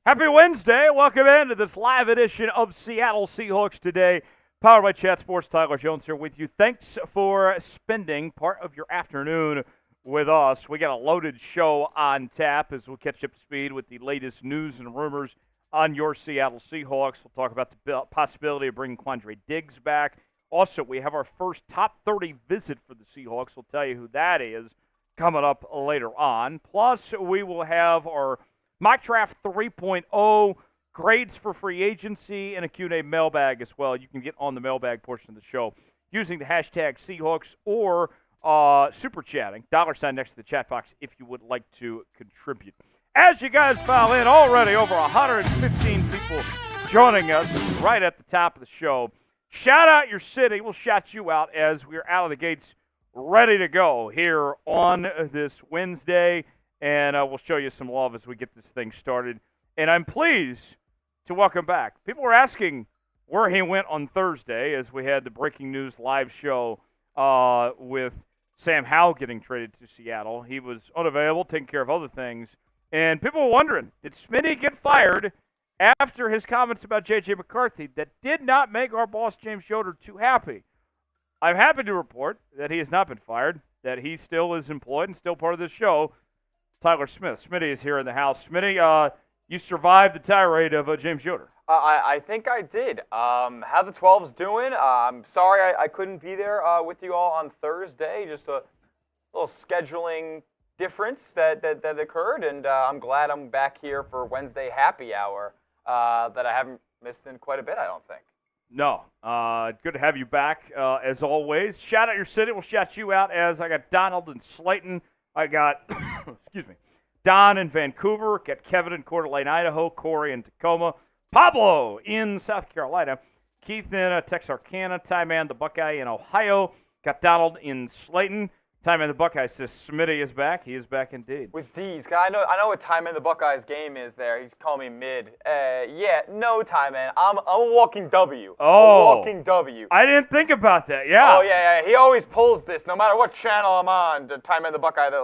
Happy Wednesday. Welcome into this live edition of Seattle Seahawks Today, powered by Chat Sports. Tyler Jones here with you. Thanks for spending part of your afternoon with us. We got a loaded show on tap as we'll catch up to speed with the latest news and rumors on your Seattle Seahawks. We'll talk about the possibility of bringing Quandre Diggs back. Also, we have our first top 30 visit for the Seahawks. We'll tell you who that is coming up later on. Plus, we will have our Mock Draft 3.0, grades for free agency, and a Q&A mailbag as well. You can get on the mailbag portion of the show using the hashtag Seahawks or super chatting, $ next to the chat box if you would like to contribute. As you guys file in, already over 115 people joining us right at the top of the show. Shout out your city. We'll shout you out as we're out of the gates ready to go here on this Wednesday. And we'll show you some love as we get this thing started. And I'm pleased to welcome back. People were asking where he went on Thursday as we had the breaking news live show with Sam Howell getting traded to Seattle. He was unavailable, taking care of other things. And people were wondering, did Smitty get fired after his comments about J.J. McCarthy that did not make our boss James Yoder too happy? I'm happy to report that he has not been fired, that he still is employed and still part of this show. Tyler Smith. Smitty is here in the house. Smitty, you survived the tirade of James Yoder. I think I did. How the 12's doing? I'm sorry I couldn't be there with you all on Thursday. Just a little scheduling difference that occurred, and I'm glad I'm back here for Wednesday happy hour that I haven't missed in quite a bit, I don't think. No. Good to have you back, as always. Shout out your city. We'll shout you out as I got Donald and Slayton. I got, excuse me, Don in Vancouver, got Kevin in Coeur d'Alene, Idaho, Corey in Tacoma, Pablo in South Carolina, Keith in Texarkana, Ty Man the Buckeye in Ohio, got Donald in Slayton. Ty Man the Buckeye says Smitty is back. He is back indeed. With D's, I know what Ty Man the Buckeye's game is there. He's calling me mid. No, Ty Man. I'm a walking W. Oh. A walking W. I didn't think about that. Yeah. Oh yeah. He always pulls this, no matter what channel I'm on. Ty Man the Buckeye, that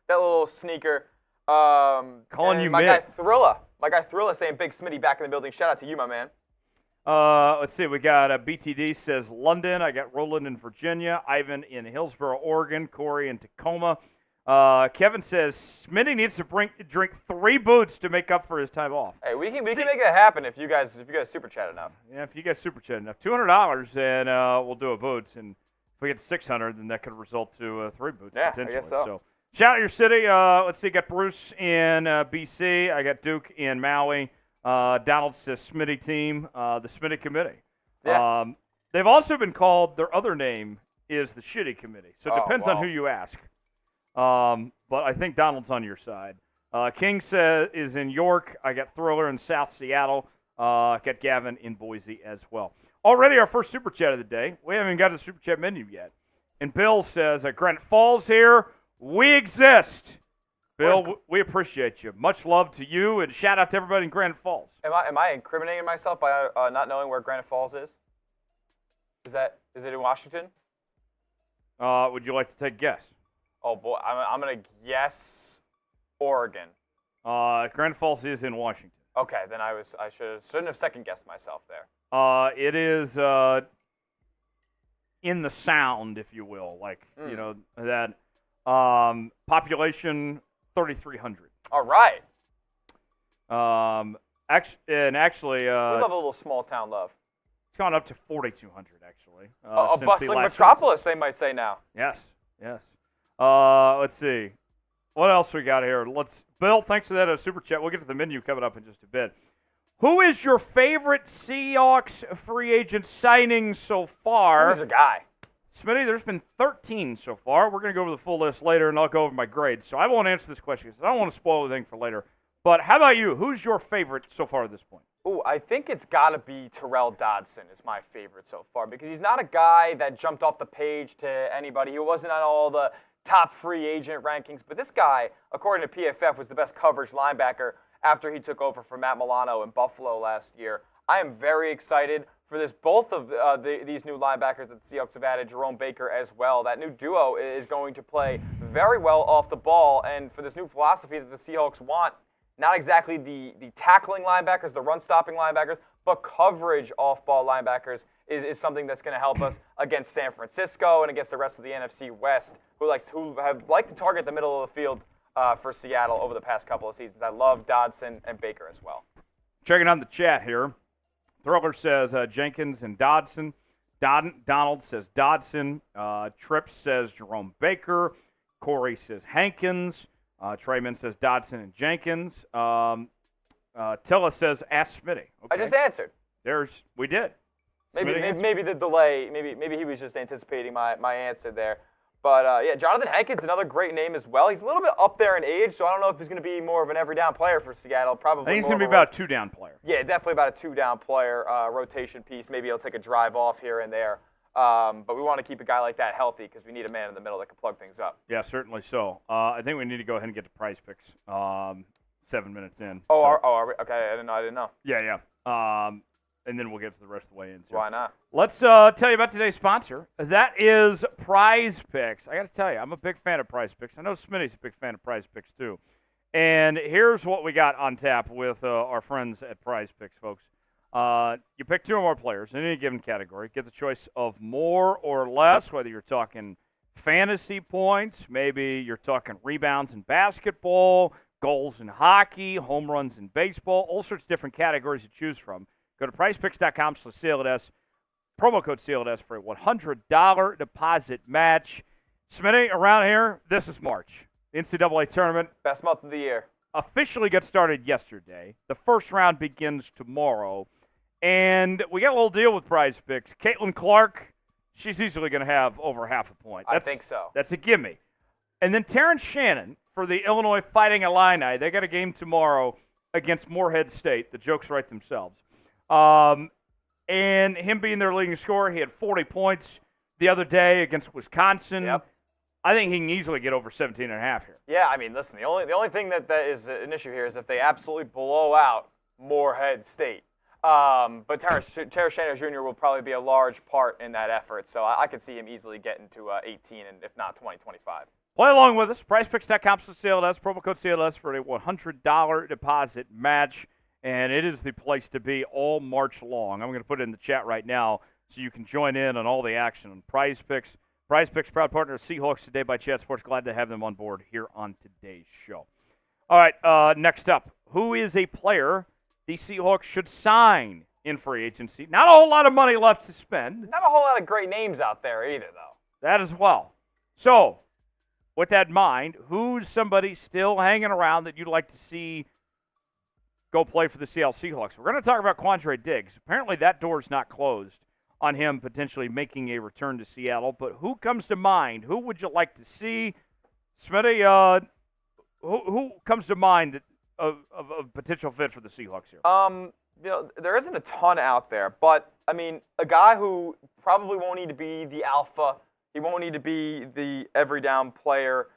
little sneaker. Calling you my mid. My guy Thrilla saying Big Smitty back in the building. Shout out to you, my man. Let's see. We got BTD says London. I got Roland in Virginia. Ivan in Hillsboro, Oregon. Corey in Tacoma. Kevin says Smitty needs to drink 3 boots to make up for his time off. Hey, we can make that happen if you guys super chat enough. Yeah, if you guys super chat enough, $200, and we'll do a boots. And if we get 600, then that could result to 3 boots potentially. I guess so. Shout out your city. Let's see. I got Bruce in BC. I got Duke in Maui. Donald says Smitty team, the Smitty committee. Yeah. They've also been called, their other name is the Shitty committee. So it depends on who you ask. But I think Donald's on your side. King says is in York. I got Thriller in South Seattle. Got Gavin in Boise as well. Already our first super chat of the day. We haven't got a super chat menu yet. And Bill says, Granite Falls here. We exist. Bill, we appreciate you. Much love to you, and shout out to everybody in Granite Falls. Am I incriminating myself by not knowing where Granite Falls is? Is it in Washington? Would you like to take a guess? Oh boy, I'm gonna guess Oregon. Granite Falls is in Washington. Okay, then I shouldn't have second guessed myself there. It is in the Sound, if you will, you know that population 3,300. All right. Actually, we love a little small town love. It's gone up to 4,200 actually. A bustling metropolis, they might say now. Yes. Let's see. What else we got here? Bill, thanks for that super chat. We'll get to the menu coming up in just a bit. Who is your favorite Seahawks free agent signing so far? Who's the guy? Smitty, there's been 13 so far. We're going to go over the full list later, and I'll go over my grades. So I won't answer this question because I don't want to spoil anything for later. But how about you? Who's your favorite so far at this point? Ooh, I think it's got to be Terrell Dodson is my favorite so far because he's not a guy that jumped off the page to anybody. He wasn't on all the top free agent rankings. But this guy, according to PFF, was the best coverage linebacker after he took over for Matt Milano in Buffalo last year. I am very excited for this. Both of these new linebackers that the Seahawks have added, Jerome Baker as well. That new duo is going to play very well off the ball. And for this new philosophy that the Seahawks want not exactly the tackling linebackers, the run-stopping linebackers, but coverage off-ball linebackers is something that's going to help us against San Francisco and against the rest of the NFC West, who have liked to target the middle of the field for Seattle over the past couple of seasons. I love Dodson and Baker as well. Checking on the chat here. Thriller says Jenkins and Dodson. Donald says Dodson. Tripp says Jerome Baker. Corey says Hankins. Trayman says Dodson and Jenkins. Tilla says ask Smitty. Okay. I just answered. We did. Maybe the delay. Maybe he was just anticipating my answer there. But yeah, Jonathan Hankins, another great name as well. He's a little bit up there in age, so I don't know if he's going to be more of an every down player for Seattle. Probably. I think he's going to be about a 2-down player. Yeah, definitely about a 2-down player, rotation piece. Maybe he'll take a drive off here and there. But we want to keep a guy like that healthy because we need a man in the middle that can plug things up. Yeah, certainly so. I think we need to go ahead and get to Prize Picks. 7 minutes in. Are we? Okay, I didn't know. Yeah. And then we'll get to the rest of the way in. So. Why not? Let's tell you about today's sponsor. That is Prize Picks. I got to tell you, I'm a big fan of Prize Picks. I know Smitty's a big fan of Prize Picks too. And here's what we got on tap with our friends at Prize Picks, folks. You pick 2 or more players in any given category. Get the choice of more or less, whether you're talking fantasy points, maybe you're talking rebounds in basketball, goals in hockey, home runs in baseball, all sorts of different categories to choose from. Go to prizepicks.com/CLNS, promo code CLNS for a $100 deposit match. Smitty, around here, this is March. NCAA tournament. Best month of the year. Officially got started yesterday. The first round begins tomorrow. And we got a little deal with Prize Picks. Caitlin Clark, she's easily going to have over half a point. I think so. That's a gimme. And then Terrence Shannon for the Illinois Fighting Illini. They got a game tomorrow against Morehead State. The jokes write themselves. And him being their leading scorer, he had 40 points the other day against Wisconsin. Yep. I think he can easily get over 17.5 here. Yeah, I mean, listen, the only thing that is an issue here is if they absolutely blow out Morehead State. But Terrence Shannon Jr. will probably be a large part in that effort, so I could see him easily getting to 18 and if not 20, 25. Play along with us. PrizePicks.com/CLNS, promo code CLNS for a $100 deposit match, and it is the place to be all March long. I'm going to put it in the chat right now so you can join in on all the action on Prize Picks. Prize Picks, proud partner of Seahawks Today by Chat Sports. Glad to have them on board here on today's show. All right, next up, who is a player the Seahawks should sign in free agency? Not a whole lot of money left to spend. Not a whole lot of great names out there either, though. That as well. So, with that in mind, who's somebody still hanging around that you'd like to see go play for the Seattle Seahawks? We're going to talk about Quandre Diggs. Apparently that door's not closed on him potentially making a return to Seattle. But who comes to mind? Who would you like to see? Smitty, who comes to mind of potential fit for the Seahawks here? There isn't a ton out there, but I mean, a guy who probably won't need to be the alpha. He won't need to be the every down player.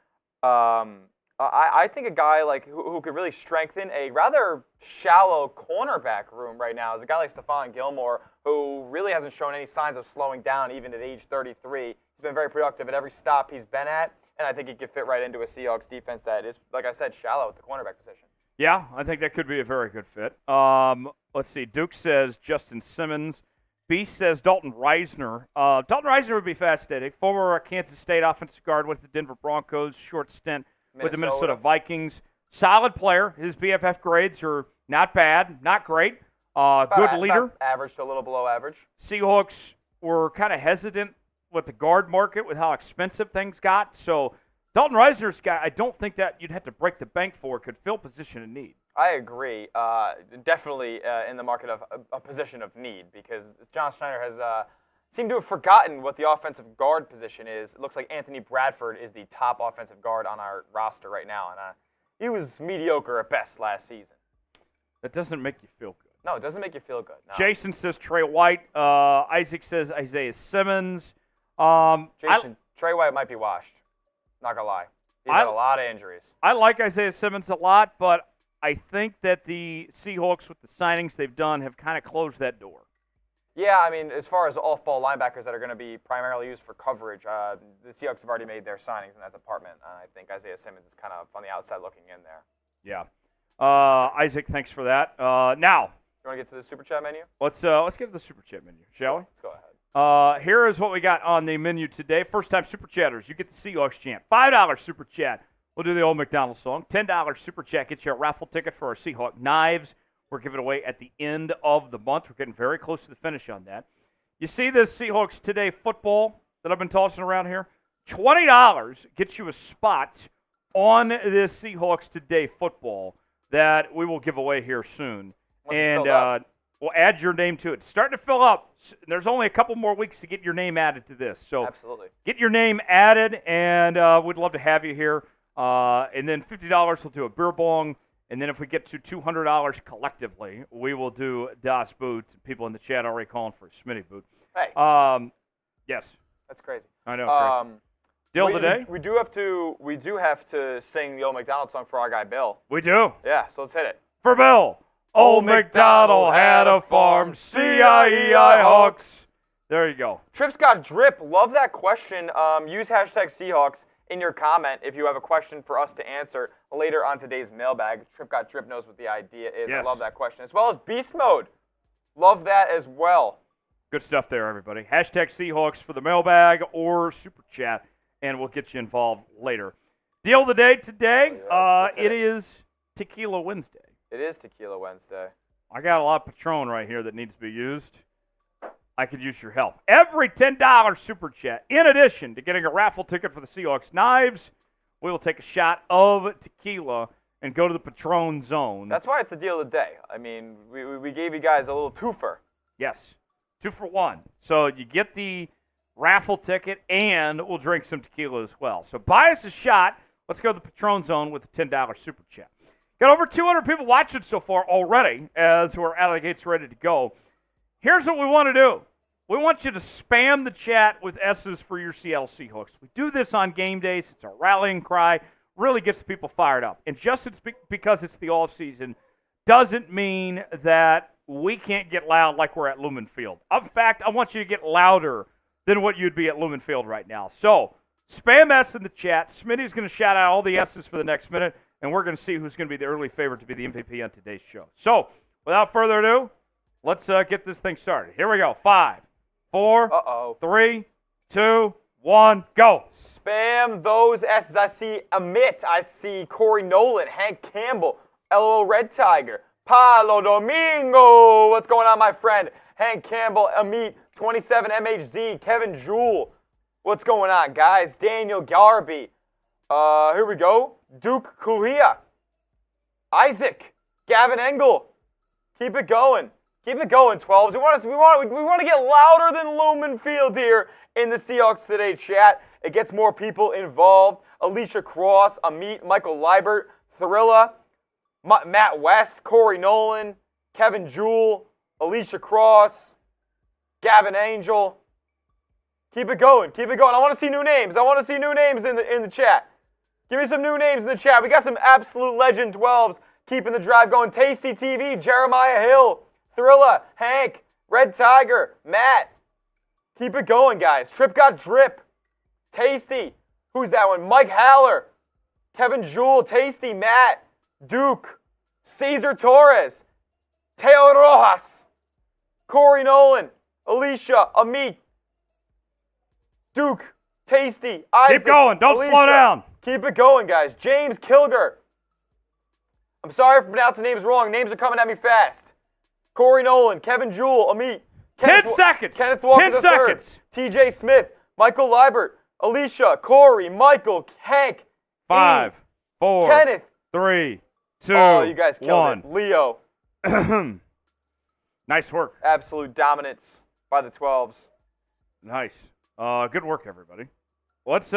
I think a guy like who could really strengthen a rather shallow cornerback room right now is a guy like Stephon Gilmore, who really hasn't shown any signs of slowing down even at age 33. He's been very productive at every stop he's been at, and I think he could fit right into a Seahawks defense that is, like I said, shallow at the cornerback position. Yeah, I think that could be a very good fit. Let's see. Duke says Justin Simmons. Beast says Dalton Reisner. Dalton Reisner would be fascinating. Former Kansas State offensive guard with the Denver Broncos, short stint with the Minnesota Vikings. Solid player. His BFF grades are not bad, not great. Good leader. Average to a little below average. Seahawks were kind of hesitant with the guard market with how expensive things got. So Dalton Reisner's guy, I don't think that you'd have to break the bank for, could fill position of need. I agree. Definitely in the market of a position of need, because John Schneider has seemed to have forgotten what the offensive guard position is. It looks like Anthony Bradford is the top offensive guard on our roster right now, and he was mediocre at best last season. That doesn't make you feel good. No, it doesn't make you feel good. No. Jason says Trey White. Isaac says Isaiah Simmons. Trey White might be washed. Not going to lie. He's had a lot of injuries. I like Isaiah Simmons a lot, but I think that the Seahawks, with the signings they've done, have kind of closed that door. Yeah, I mean, as far as off-ball linebackers that are going to be primarily used for coverage, the Seahawks have already made their signings in that department. I think Isaiah Simmons is kind of on the outside looking in there. Yeah. Isaac, thanks for that. Now, You want to get to the Super Chat menu? let's get to the Super Chat menu, shall we? Let's go ahead. Here is what we got on the menu today. First-time Super Chatters, you get the Seahawks chant. $5 Super Chat, we'll do the old McDonald's song. $10 Super Chat gets you a raffle ticket for our Seahawk knives. We're giving away at the end of the month. We're getting very close to the finish on that. You see this Seahawks Today football that I've been tossing around here? $20 gets you a spot on this Seahawks Today football that we will give away here soon. Once it's filled up. We'll add your name to it. It's starting to fill up. There's only a couple more weeks to get your name added to this. So Absolutely. get your name added, and we'd love to have you here. And then $50 we'll do a beer bong. And then if we get to $200 collectively, we will do Das Boot. People in the chat already calling for a Smitty boot. Hey. Yes. That's crazy. I know. Deal today? We do have to sing the old McDonald's song for our guy Bill. We do. Yeah, so let's hit it. For Bill. Old MacDonald had a farm, C-I-E-I Hawks. There you go. Trips got drip. Love that question. Use hashtag Seahawks in your comment if you have a question for us to answer later on today's mailbag. Trip got drip knows what the idea is. Yes. I love that question. As well as Beast Mode. Love that as well. Good stuff there, everybody. Hashtag Seahawks for the mailbag or Super Chat, and we'll get you involved later. Deal of the day today, it is Tequila Wednesday. It is Tequila Wednesday. I got a lot of Patron right here that needs to be used. I could use your help. Every $10 Super Chat, in addition to getting a raffle ticket for the Seahawks knives, we will take a shot of tequila and go to the Patron zone. That's why it's the deal of the day. I mean, we gave you guys a little twofer. Yes, 2 for 1. So you get the raffle ticket, and we'll drink some tequila as well. So buy us a shot. Let's go to the Patron zone with the $10 Super Chat. Got over 200 people watching so far already, as we're out of the gates ready to go. Here's what we want to do. We want you to spam the chat with S's for your Seattle Seahawks. We do this on game days. It's a rallying cry. Really gets people fired up. And just because it's the off-season doesn't mean that we can't get loud like we're at Lumen Field. In fact, I want you to get louder than what you'd be at Lumen Field right now. So spam S in the chat. Smitty's going to shout out all the S's for the next minute, and we're going to see who's going to be the early favorite to be the MVP on today's show. So without further ado, let's get this thing started. Here we go. 5, 4, 3, 2, 1, go. Spam those S's. I see Amit. I see Corey Nolan, Hank Campbell, LOL Red Tiger, Paulo Domingo. What's going on, my friend? Hank Campbell, Amit, 27MHZ, Kevin Jewell. What's going on, guys? Daniel Garby. Here we go. Duke Kuhia. Isaac. Gavin Engel. Keep it going. Keep it going, 12s. We want to get louder than Lumen Field here in the Seahawks Today chat. It gets more people involved. Alicia Cross, Amit, Michael Liebert, Thrilla, Matt West, Corey Nolan, Kevin Jewell, Alicia Cross, Gavin Angel. Keep it going. Keep it going. I want to see new names. I want to see new names in the chat. Give me some new names in the chat. We got some absolute legend 12s keeping the drive going. Tasty TV, Jeremiah Hill, Thrilla, Hank, Red Tiger, Matt. Keep it going, guys. Trip got drip. Tasty. Who's that one? Mike Haller, Kevin Jewell, Tasty, Matt, Duke, Cesar Torres, Teo Rojas, Corey Nolan, Alicia, Amit, Duke, Tasty, Isaac. Keep going. Don't Alicia. slow down. Keep it going, guys. James Kilger. I'm sorry for pronouncing names wrong. Names are coming at me fast. Corey Nolan, Kevin Jewell, Amit. 10 seconds. Kenneth Walker 10 III, seconds. TJ Smith, Michael Liebert, Alicia, Corey, Michael, Hank, 5, 4, Kenneth. 3, 2, Oh, you guys killed 1. it. Leo. Nice work. Absolute dominance by the 12s. Nice. Good work, everybody. Let's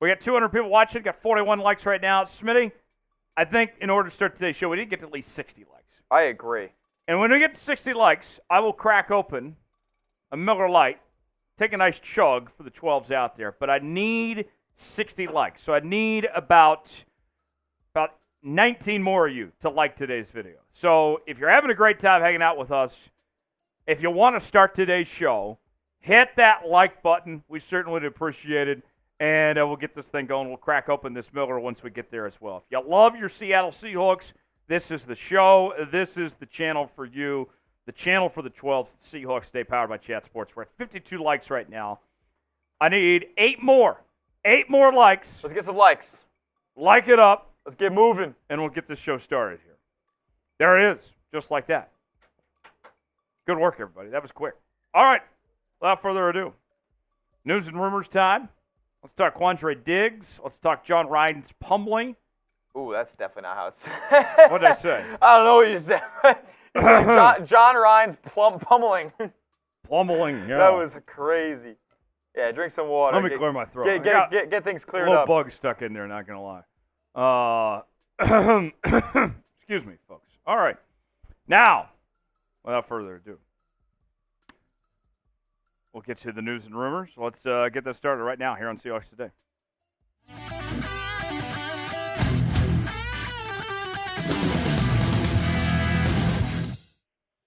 we got 200 people watching, got 41 likes right now. Smitty, I think in order to start today's show, we need to get to at least 60 likes. I agree. And when we get to 60 likes, I will crack open a Miller Lite, take a nice chug for the 12s out there. But I need 60 likes. So I need about 19 more of you to like today's video. So if you're having a great time hanging out with us, if you want to start today's show, hit that like button. We certainly would appreciate it. and we'll get this thing going. We'll crack open this Miller once we get there as well. If you love your Seattle Seahawks, this is the show. This is the channel for you, the channel for the 12th Seahawks Day, powered by Chat Sports. We're at 52 likes right now. I need 8 more. 8 more likes. Let's get some likes. Like it up. Let's get moving. And we'll get this show started here. There it is, just like that. Good work, everybody. That was quick. All right, without further ado, news and rumors time. Let's talk Quandre Diggs. Let's talk John Ryan's Plumlee. Ooh, that's definitely not how it's What did I say? I don't know what you said. You said John Ryan's pummeling. Plummeling, yeah. That was crazy. Yeah, drink some water. Let me clear my throat. Get things cleared a little up. bug stuck in there, not going to lie. Excuse me, folks. All right. Now, without further ado, we'll get to the news and rumors. Let's get that started right now here on Seahawks Today.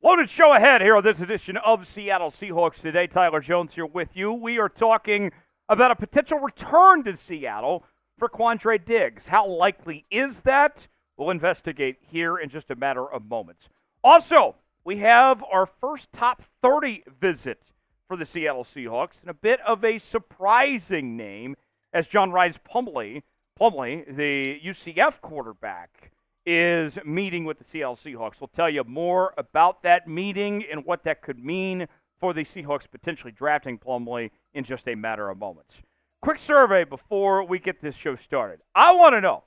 Loaded show ahead here on this edition of Seattle Seahawks Today. Tyler Jones here with you. We are talking about a potential return to Seattle for Quandre Diggs. How likely is that? We'll investigate here in just a matter of moments. Also, we have our first top 30 visit for the Seattle Seahawks, and a bit of a surprising name as John Ryan's Plumlee, the UCF quarterback, is meeting with the Seattle Seahawks. We'll tell you more about that meeting and what that could mean for the Seahawks potentially drafting Plumlee in just a matter of moments. Quick survey before we get this show started. I want to know,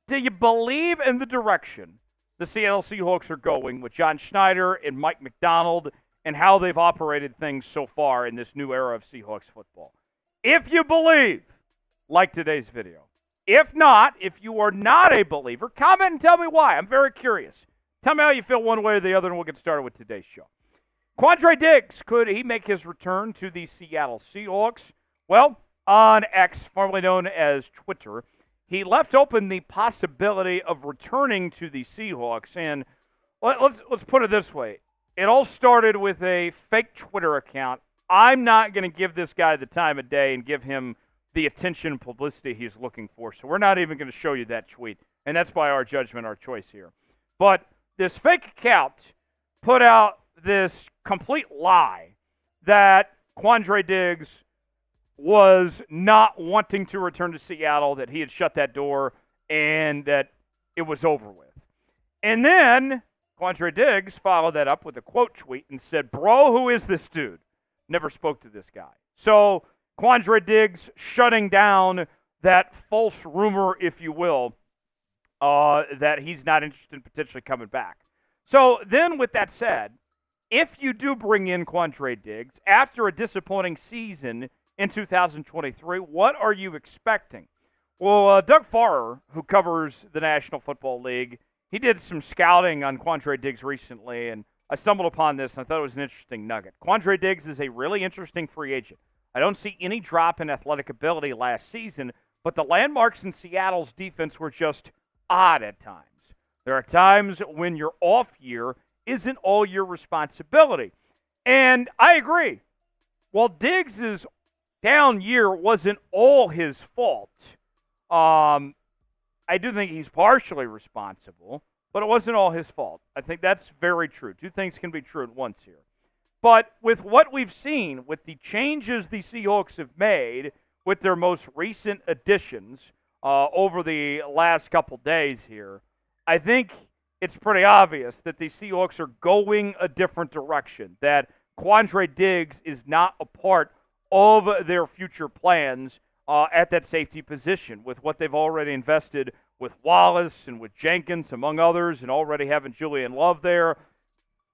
do you believe in the direction the Seattle Seahawks are going with John Schneider and Mike McDonald and how they've operated things so far in this new era of Seahawks football? If you believe, like today's video. If not, if you are not a believer, comment and tell me why. I'm very curious. Tell me how you feel one way or the other, and we'll get started with today's show. Quandre Diggs, could he make his return to the Seattle Seahawks? Well, on X, formerly known as Twitter, he left open the possibility of returning to the Seahawks. And let's put it this way. It all started with a fake Twitter account. I'm not going to give this guy the time of day and give him the attention and publicity he's looking for. So we're not even going to show you that tweet. And that's by our judgment, our choice here. But this fake account put out this complete lie that Quandre Diggs was not wanting to return to Seattle, that he had shut that door, and that it was over with. And then Quandre Diggs followed that up with a quote tweet and said, "Bro, who is this dude?" Never spoke to this guy. So Quandre Diggs shutting down that false rumor, if you will, that he's not interested in potentially coming back. So then with that said, if you do bring in Quandre Diggs after a disappointing season in 2023, what are you expecting? Well, Doug Farrar, who covers the National Football League, he did some scouting on Quandre Diggs recently, and I stumbled upon this, and I thought it was an interesting nugget. Quandre Diggs is a really interesting free agent. I don't see any drop in athletic ability last season, but the landmarks in Seattle's defense were just odd at times. There are times when your off year isn't all your responsibility. And I agree. While Diggs' down year wasn't all his fault, I do think he's partially responsible, but it wasn't all his fault. I think that's very true. Two things can be true at once here. But with what we've seen, with the changes the Seahawks have made, with their most recent additions over the last couple days here, I think it's pretty obvious that the Seahawks are going a different direction, that Quandre Diggs is not a part of their future plans at that safety position, with what they've already invested with Wallace and with Jenkins, among others, and already having Julian Love there.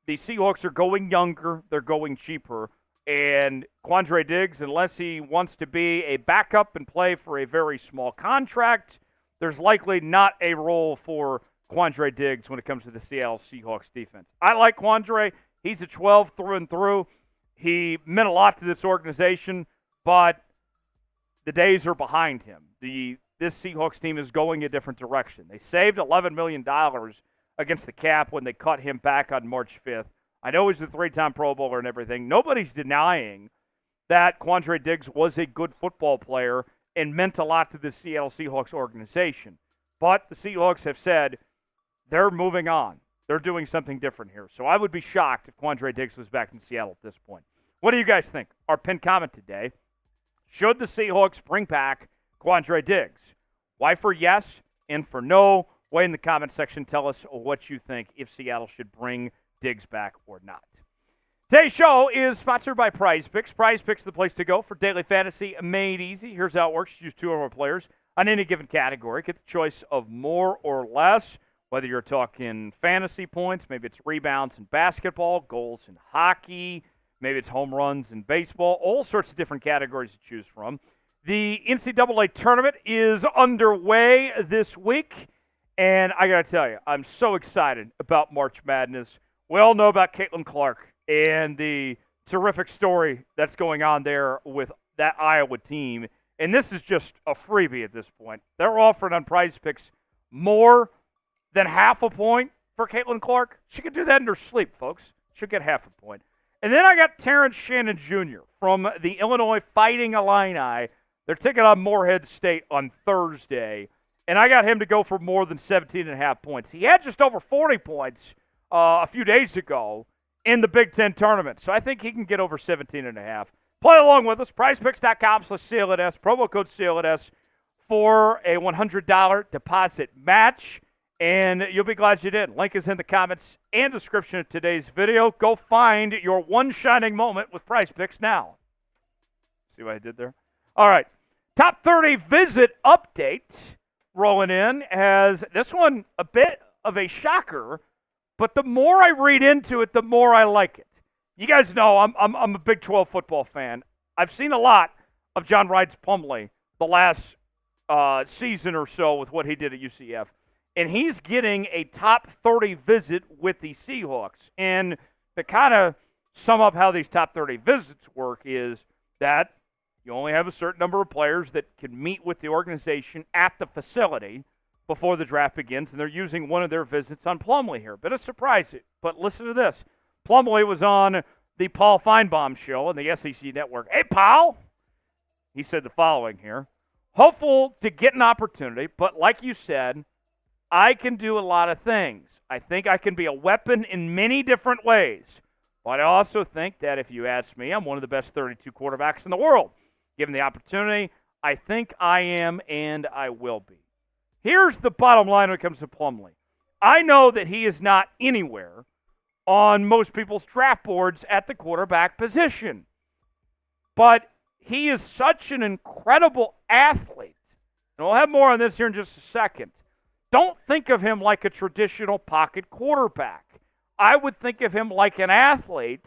The Seahawks are going younger, they're going cheaper, and Quandre Diggs, unless he wants to be a backup and play for a very small contract, there's likely not a role for Quandre Diggs when it comes to the Seattle Seahawks defense. I like Quandre. He's a 12 through and through. He meant a lot to this organization, but the days are behind him. This Seahawks team is going a different direction. They saved $11 million against the cap when they cut him back on March 5th. I know he's a 3-time Pro Bowler and everything. Nobody's denying that Quandre Diggs was a good football player and meant a lot to the Seattle Seahawks organization. But the Seahawks have said they're moving on. They're doing something different here. So I would be shocked if Quandre Diggs was back in Seattle at this point. What do you guys think? Our pinned comment today, should the Seahawks bring back Quandre Diggs? Why for yes and for no? Weigh in the comment section. Tell us what you think, if Seattle should bring Diggs back or not. Today's show is sponsored by Prize Picks. Prize Picks is the place to go for daily fantasy made easy. Here's how it works. Choose two or more players on any given category. Get the choice of more or less, whether you're talking fantasy points, maybe it's rebounds in basketball, goals in hockey, maybe it's home runs in baseball, all sorts of different categories to choose from. The NCAA tournament is underway this week, and I got to tell you, I'm so excited about March Madness. We all know about Caitlin Clark and the terrific story that's going on there with that Iowa team. And this is just a freebie at this point. They're offering on Prize Picks more than half a point for Caitlin Clark. She could do that in her sleep, folks. She'll get half a point. And then I got Terrence Shannon Jr. from the Illinois Fighting Illini. They're taking on Morehead State on Thursday. And I got him to go for more than 17.5 points. He had just over 40 points a few days ago in the Big Ten tournament. So I think he can get over 17.5. Play along with us. PrizePicks.com/CLNS. Promo code CLNS for a $100 deposit match. And you'll be glad you did. Link is in the comments and description of today's video. Go find your one shining moment with Prize Picks now. See what I did there? All right. Top 30 visit update rolling in. Has this one a bit of a shocker, but the more I read into it, the more I like it. You guys know I'm a Big 12 football fan. I've seen a lot of John Rhys Plumlee the last season or so with what he did at UCF. And he's getting a top 30 visit with the Seahawks. And to kind of sum up how these top 30 visits work is that you only have a certain number of players that can meet with the organization at the facility before the draft begins. And they're using one of their visits on Plumlee here. Bit of surprise. But listen to this. Plumlee was on the Paul Feinbaum show on the SEC Network. Hey, Paul! He said the following here. Hopeful to get an opportunity, but like you said, I can do a lot of things. I think I can be a weapon in many different ways. But I also think that if you ask me, I'm one of the best 32 quarterbacks in the world. Given the opportunity, I think I am and I will be. Here's the bottom line when it comes to Plumlee. I know that he is not anywhere on most people's draft boards at the quarterback position. But he is such an incredible athlete. And we'll have more on this here in just a second. Don't think of him like a traditional pocket quarterback. I would think of him like an athlete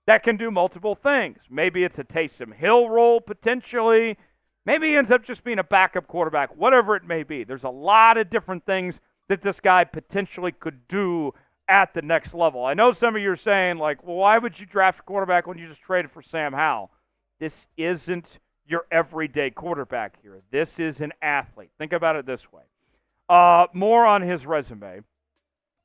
that can do multiple things. Maybe it's a Taysom Hill role potentially. Maybe he ends up just being a backup quarterback, whatever it may be. There's a lot of different things that this guy potentially could do at the next level. I know some of you are saying, like, well, why would you draft a quarterback when you just traded for Sam Howell? This isn't your everyday quarterback here. This is an athlete. Think about it this way. More on his resume.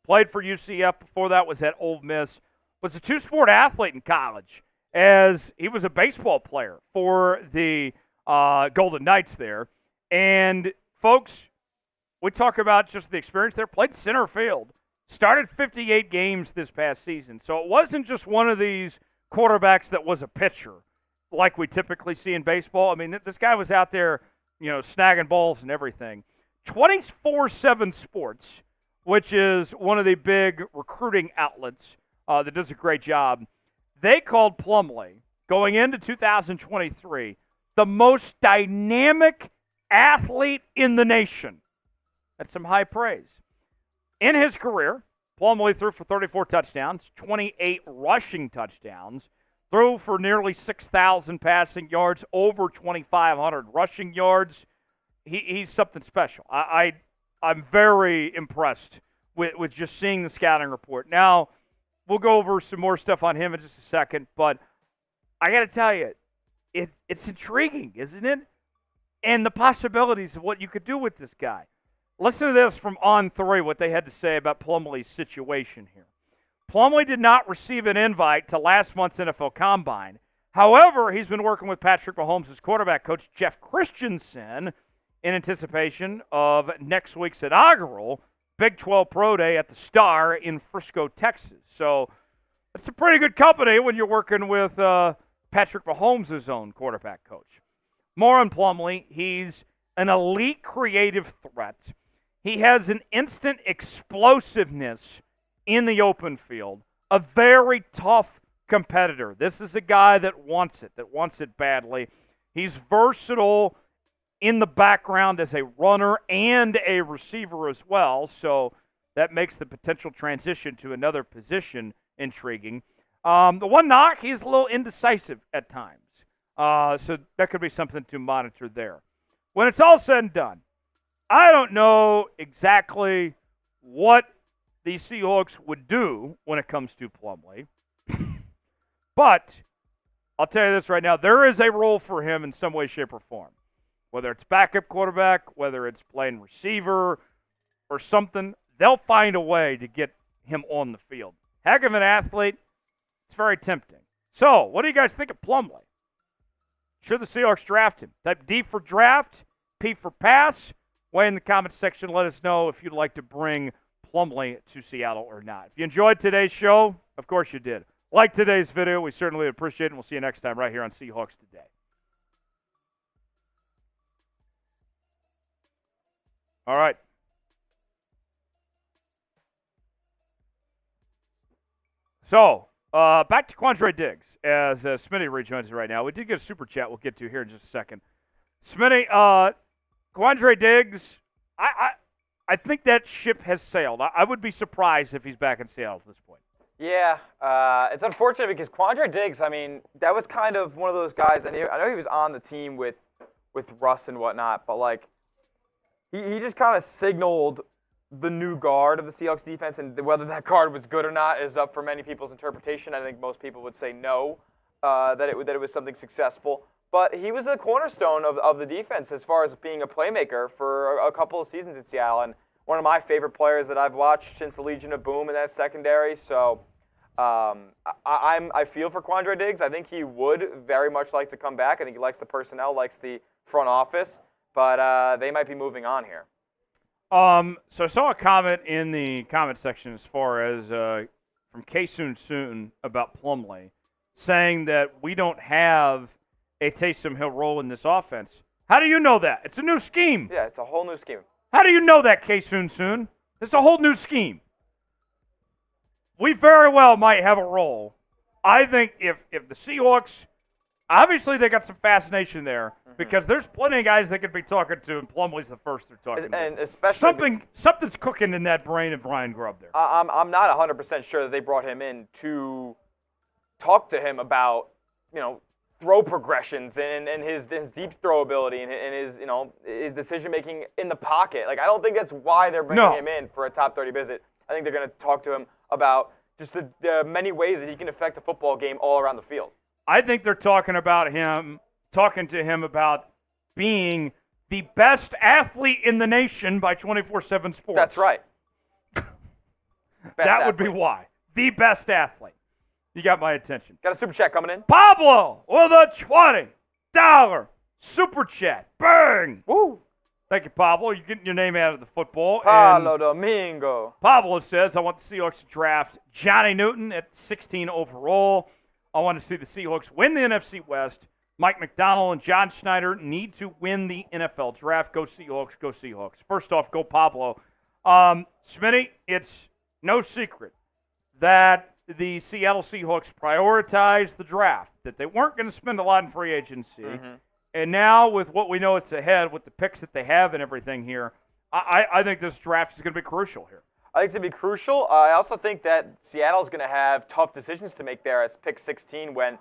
Played for UCF. Before that was at Ole Miss. Was a two-sport athlete in college, as he was a baseball player for the Golden Knights there. And, folks, we talk about just the experience there. Played center field. Started 58 games this past season. So it wasn't just one of these quarterbacks that was a pitcher like we typically see in baseball. I mean, this guy was out there, snagging balls and everything. 24/7 Sports, which is one of the big recruiting outlets that does a great job, they called Plumlee, going into 2023, the most dynamic athlete in the nation. That's some high praise. In his career, Plumlee threw for 34 touchdowns, 28 rushing touchdowns, threw for nearly 6,000 passing yards, over 2,500 rushing yards. He's something special. I'm very impressed with just seeing the scouting report. Now, we'll go over some more stuff on him in just a second, but I got to tell you, it's intriguing, isn't it? And the possibilities of what you could do with this guy. Listen to this from On3, what they had to say about Plumlee's situation here. Plumlee did not receive an invite to last month's NFL Combine. However, he's been working with Patrick Mahomes' quarterback coach, Jeff Christensen, in anticipation of next week's inaugural Big 12 Pro Day at the Star in Frisco, Texas. So it's a pretty good company when you're working with Patrick Mahomes' own quarterback coach. More on Plumlee. He's an elite creative threat. He has an instant explosiveness in the open field, a very tough competitor. This is a guy that wants it badly. He's versatile in the background as a runner and a receiver as well, so that makes the potential transition to another position intriguing. The one knock, he's a little indecisive at times, so that could be something to monitor there. When it's all said and done, I don't know exactly what the Seahawks would do when it comes to Plumlee, but I'll tell you this right now, there is a role for him in some way, shape, or form. Whether it's backup quarterback, whether it's playing receiver or something, they'll find a way to get him on the field. Heck of an athlete. It's very tempting. So, what do you guys think of Plumlee? Should the Seahawks draft him? Type D for draft, P for pass. Weigh in the comments section. Let us know if you'd like to bring Plumlee to Seattle or not. If you enjoyed today's show, of course you did. Like today's video. We certainly appreciate it, and we'll see you next time right here on Seahawks Today. All right. So, back to Quandre Diggs as Smitty rejoins us right now. We did get a super chat we'll get to here in just a second. Smitty, Quandre Diggs, I think that ship has sailed. I would be surprised if he's back in Seattle at this point. Yeah, it's unfortunate because Quandre Diggs, I mean, that was kind of one of those guys, and I know he was on the team with Russ and whatnot, but like, he just kind of signaled the new guard of the Seahawks defense, and whether that guard was good or not is up for many people's interpretation. I think most people would say no, that it was something successful. But he was a cornerstone of the defense as far as being a playmaker for a couple of seasons in Seattle, and one of my favorite players that I've watched since the Legion of Boom in that secondary. So I feel for Quandre Diggs. I think he would very much like to come back. I think he likes the personnel, likes the front office. But they might be moving on here. So I saw a comment in the comment section as far as from K Soon Soon about Plumlee, saying that we don't have a Taysom Hill role in this offense. How do you know that? It's a new scheme. Yeah, it's a whole new scheme. How do you know that, K Soon Soon? It's a whole new scheme. We very well might have a role. I think if the Seahawks, obviously they got some fascination there because there's plenty of guys they could be talking to, and Plumlee's the first they're talking to. And especially something's cooking in that brain of Brian Grubb there. I'm not 100% sure that they brought him in to talk to him about, throw progressions and his deep throw ability and his decision making in the pocket. Like, I don't think that's why they're bringing him in for a top 30 visit. I think they're going to talk to him about just the many ways that he can affect a football game all around the field. I think they're talking to him about being the best athlete in the nation by 24/7 Sports. That's right. That would be why. The best athlete. You got my attention. Got a super chat coming in. Pablo with a $20 super chat. Bang! Woo! Thank you, Pablo. You're getting your name out of the football. Pablo Domingo. Pablo says, I want the Seahawks to draft Johnny Newton at 16 overall. I want to see the Seahawks win the NFC West. Mike McDonald and John Schneider need to win the NFL draft. Go Seahawks, go Seahawks. First off, go Pablo. Smitty, it's no secret that the Seattle Seahawks prioritized the draft, that they weren't going to spend a lot in free agency. Mm-hmm. And now with what we know it's ahead, with the picks that they have and everything here, I think this draft is going to be crucial here. I think it's going to be crucial. I also think that Seattle's going to have tough decisions to make there as pick 16 when,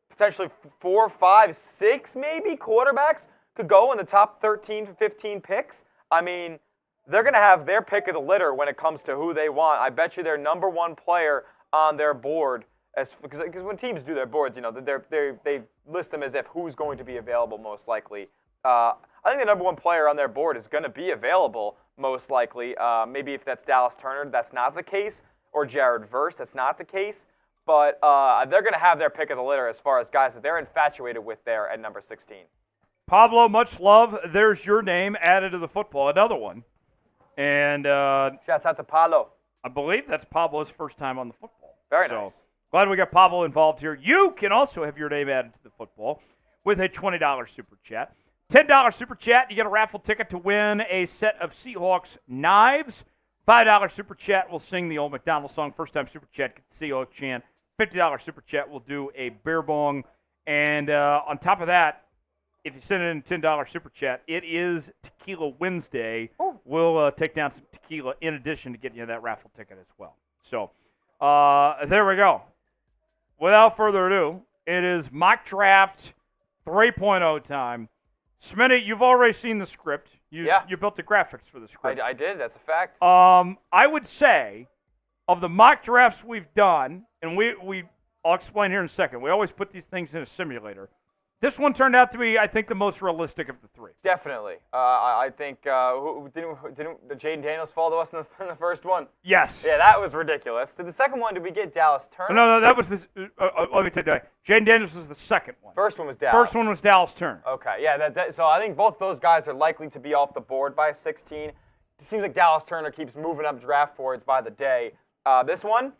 potentially 4, 5, 6 maybe quarterbacks could go in the top 13 to 15 picks. I mean, they're going to have their pick of the litter when it comes to who they want. I bet you their number one player on their board, because when teams do their boards, they list them as if who's going to be available most likely. I think the number one player on their board is going to be available most likely. Maybe if that's Dallas Turner, that's not the case, or Jared Verse, that's not the case. but they're going to have their pick of the litter as far as guys that they're infatuated with there at number 16. Pablo, much love. There's your name added to the football. Another one. And Shouts out to Pablo. I believe that's Pablo's first time on the football. Very nice. Glad we got Pablo involved here. You can also have your name added to the football with a $20 super chat. $10 super chat, you get a raffle ticket to win a set of Seahawks knives. $5 super chat will sing the old McDonald's song. First time super chat, get the Seahawks chant. $50 super chat will do a beer bong. And on top of that, if you send in a $10 super chat, it is Tequila Wednesday. Ooh. We'll take down some tequila in addition to getting you that raffle ticket as well. So there we go. Without further ado, it is mock draft 3.0 time. Smitty, you've already seen the script. You built the graphics for the script. I did. That's a fact. I would say of the mock drafts we've done, and I'll explain here in a second. We always put these things in a simulator. This one turned out to be, I think, the most realistic of the three. Definitely. I think didn't Jaden Daniels fall to us in the first one? Yes. Yeah, that was ridiculous. Did the second one, did we get Dallas Turner? No, that was this. Let me tell you, Jaden Daniels was the second one. First one was Dallas. First one was Dallas Turner. Okay, yeah. So I think both those guys are likely to be off the board by 16. It seems like Dallas Turner keeps moving up draft boards by the day. This one,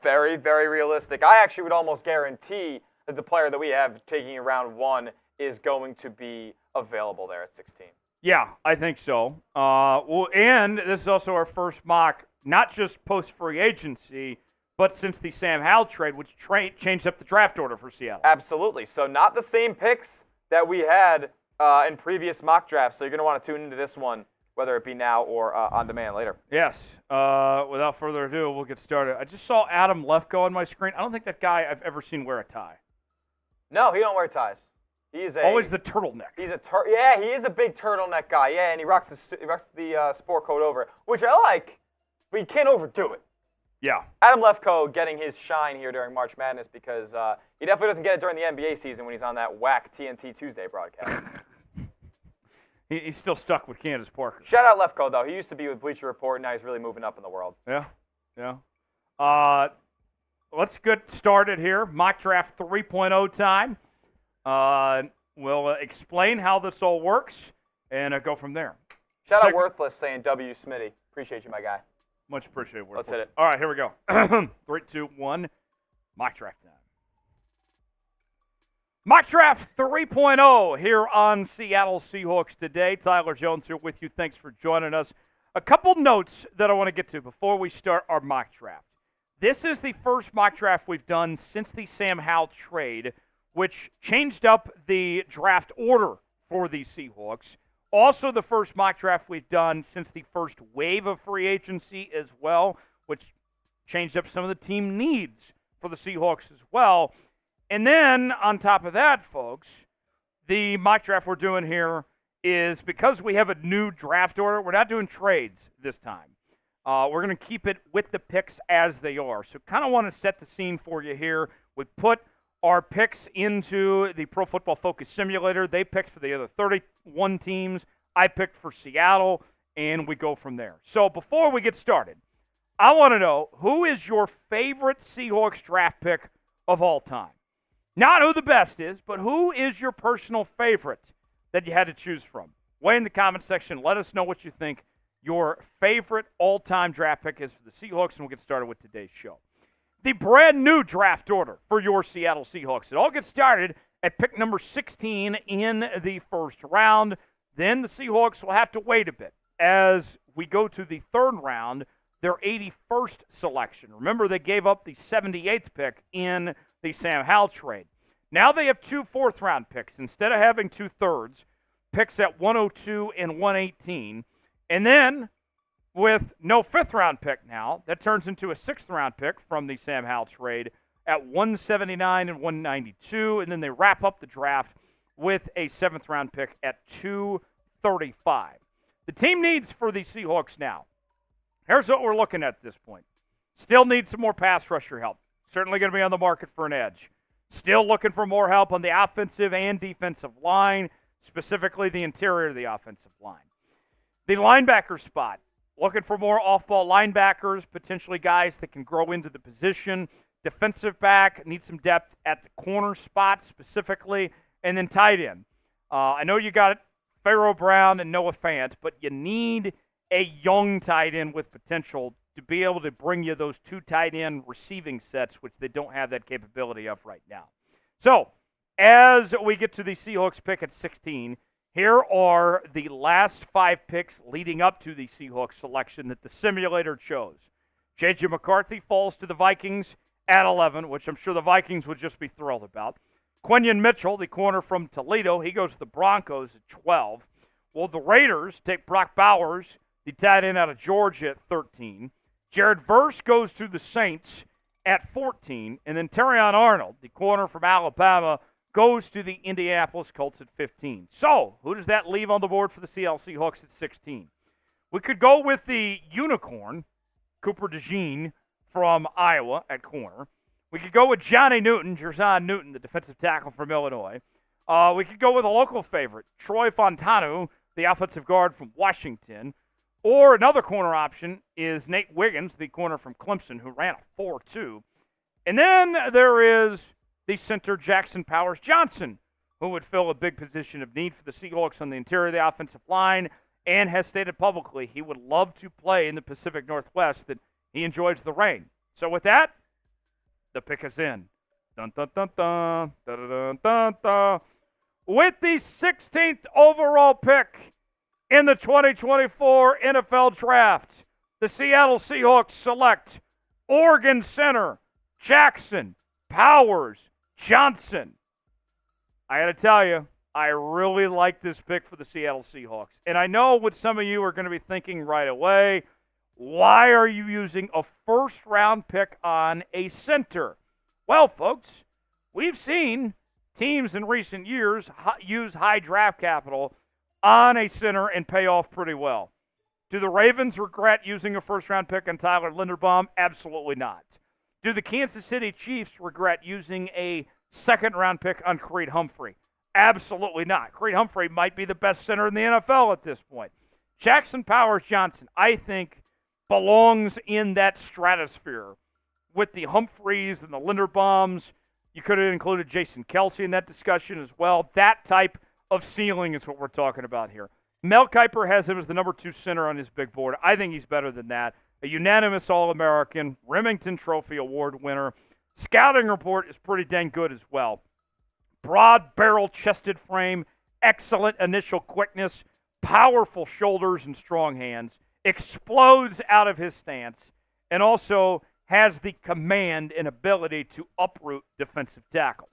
very, very realistic. I actually would almost guarantee that the player that we have taking in round 1 is going to be available there at 16. Yeah, I think so. And this is also our first mock, not just post-free agency, but since the Sam Howell trade, which changed up the draft order for Seattle. Absolutely. So not the same picks that we had in previous mock drafts, so you're going to want to tune into this one, whether it be now or on demand later. Yes. Without further ado, we'll get started. I just saw Adam Lefko on my screen. I don't think that guy I've ever seen wear a tie. No, he don't wear ties. He's always the turtleneck. He is a big turtleneck guy. Yeah, and he rocks the sport coat over it, which I like, but you can't overdo it. Yeah. Adam Lefko getting his shine here during March Madness because he definitely doesn't get it during the NBA season when he's on that whack TNT Tuesday broadcast. He's still stuck with Candace Parker. Shout out Lefko, though. He used to be with Bleacher Report, and now he's really moving up in the world. Yeah. Let's get started here. Mock draft 3.0 time. We'll explain how this all works and go from there. Shout out Worthless saying W. Smitty. Appreciate you, my guy. Much appreciated, Worthless. Let's hit it. All right, here we go. 3, 2, 1. Mock draft time. Mock draft 3.0 here on Seattle Seahawks today. Tyler Jones here with you. Thanks for joining us. A couple notes that I want to get to before we start our mock draft. This is the first mock draft we've done since the Sam Howell trade, which changed up the draft order for the Seahawks. Also the first mock draft we've done since the first wave of free agency as well, which changed up some of the team needs for the Seahawks as well. And then on top of that, folks, the mock draft we're doing here is because we have a new draft order, we're not doing trades this time. We're going to keep it with the picks as they are. So kind of want to set the scene for you here. We put our picks into the Pro Football Focus Simulator. They picked for the other 31 teams. I picked for Seattle, and we go from there. So before we get started, I want to know, who is your favorite Seahawks draft pick of all time? Not who the best is, but who is your personal favorite that you had to choose from? Weigh in the comment section. Let us know what you think your favorite all-time draft pick is for the Seahawks, and we'll get started with today's show. The brand new draft order for your Seattle Seahawks. It all gets started at pick number 16 in the first round. Then the Seahawks will have to wait a bit as we go to the third round, their 81st selection. Remember, they gave up the 78th pick in the Sam Howell trade. Now they have 2 fourth-round picks. Instead of having 2 thirds, picks at 102 and 118. And then, with no 5th-round pick now, that turns into a 6th-round pick from the Sam Howell trade at 179 and 192. And then they wrap up the draft with a 7th-round pick at 235. The team needs for the Seahawks now. Here's what we're looking at this point. Still need some more pass rusher help. Certainly going to be on the market for an edge. Still looking for more help on the offensive and defensive line, specifically the interior of the offensive line. The linebacker spot, looking for more off-ball linebackers, potentially guys that can grow into the position. defensive back, need some depth at the corner spot specifically, and then tight end. I know you got Pharaoh Brown and Noah Fant, but you need a young tight end with potential to be able to bring you those 2 tight end receiving sets, which they don't have that capability of right now. So, as we get to the Seahawks pick at 16, here are the last 5 picks leading up to the Seahawks selection that the simulator chose. J.J. McCarthy falls to the Vikings at 11, which I'm sure the Vikings would just be thrilled about. Quinyon Mitchell, the corner from Toledo, he goes to the Broncos at 12. Well, the Raiders take Brock Bowers, the tight end out of Georgia, at 13. Jared Verse goes to the Saints at 14. And then Terrion Arnold, the corner from Alabama, goes to the Indianapolis Colts at 15. So, who does that leave on the board for the Seattle Seahawks at 16? We could go with the unicorn, Cooper DeJean from Iowa at corner. We could go with Johnny Newton, Jerzon Newton, the defensive tackle from Illinois. We could go with a local favorite, Troy Fontanu, the offensive guard from Washington. Or another corner option is Nate Wiggins, the corner from Clemson, who ran a 4.2. And then there is the center Jackson Powers Johnson, who would fill a big position of need for the Seahawks on the interior of the offensive line and has stated publicly he would love to play in the Pacific Northwest, that he enjoys the rain. So with that, the pick is in. Dun, dun, dun, dun, dun, dun, dun, dun. With the 16th overall pick in the 2024 NFL Draft, the Seattle Seahawks select Oregon center Jackson Powers Johnson. I got to tell you, I really like this pick for the Seattle Seahawks. And I know what some of you are going to be thinking right away. Why are you using a first-round pick on a center? Well, folks, we've seen teams in recent years use high draft capital on a center and pay off pretty well. Do the Ravens regret using a first-round pick on Tyler Linderbaum? Absolutely not. Do the Kansas City Chiefs regret using a second-round pick on Creed Humphrey? Absolutely not. Creed Humphrey might be the best center in the NFL at this point. Jackson Powers Johnson, I think, belongs in that stratosphere with the Humphreys and the Linderbaums. You could have included Jason Kelce in that discussion as well. That type of ceiling is what we're talking about here. Mel Kiper has him as the number 2 center on his big board. I think he's better than that. A unanimous All-American, Remington Trophy Award winner. Scouting report is pretty dang good as well. Broad barrel-chested frame, excellent initial quickness, powerful shoulders and strong hands, explodes out of his stance, and also has the command and ability to uproot defensive tackles.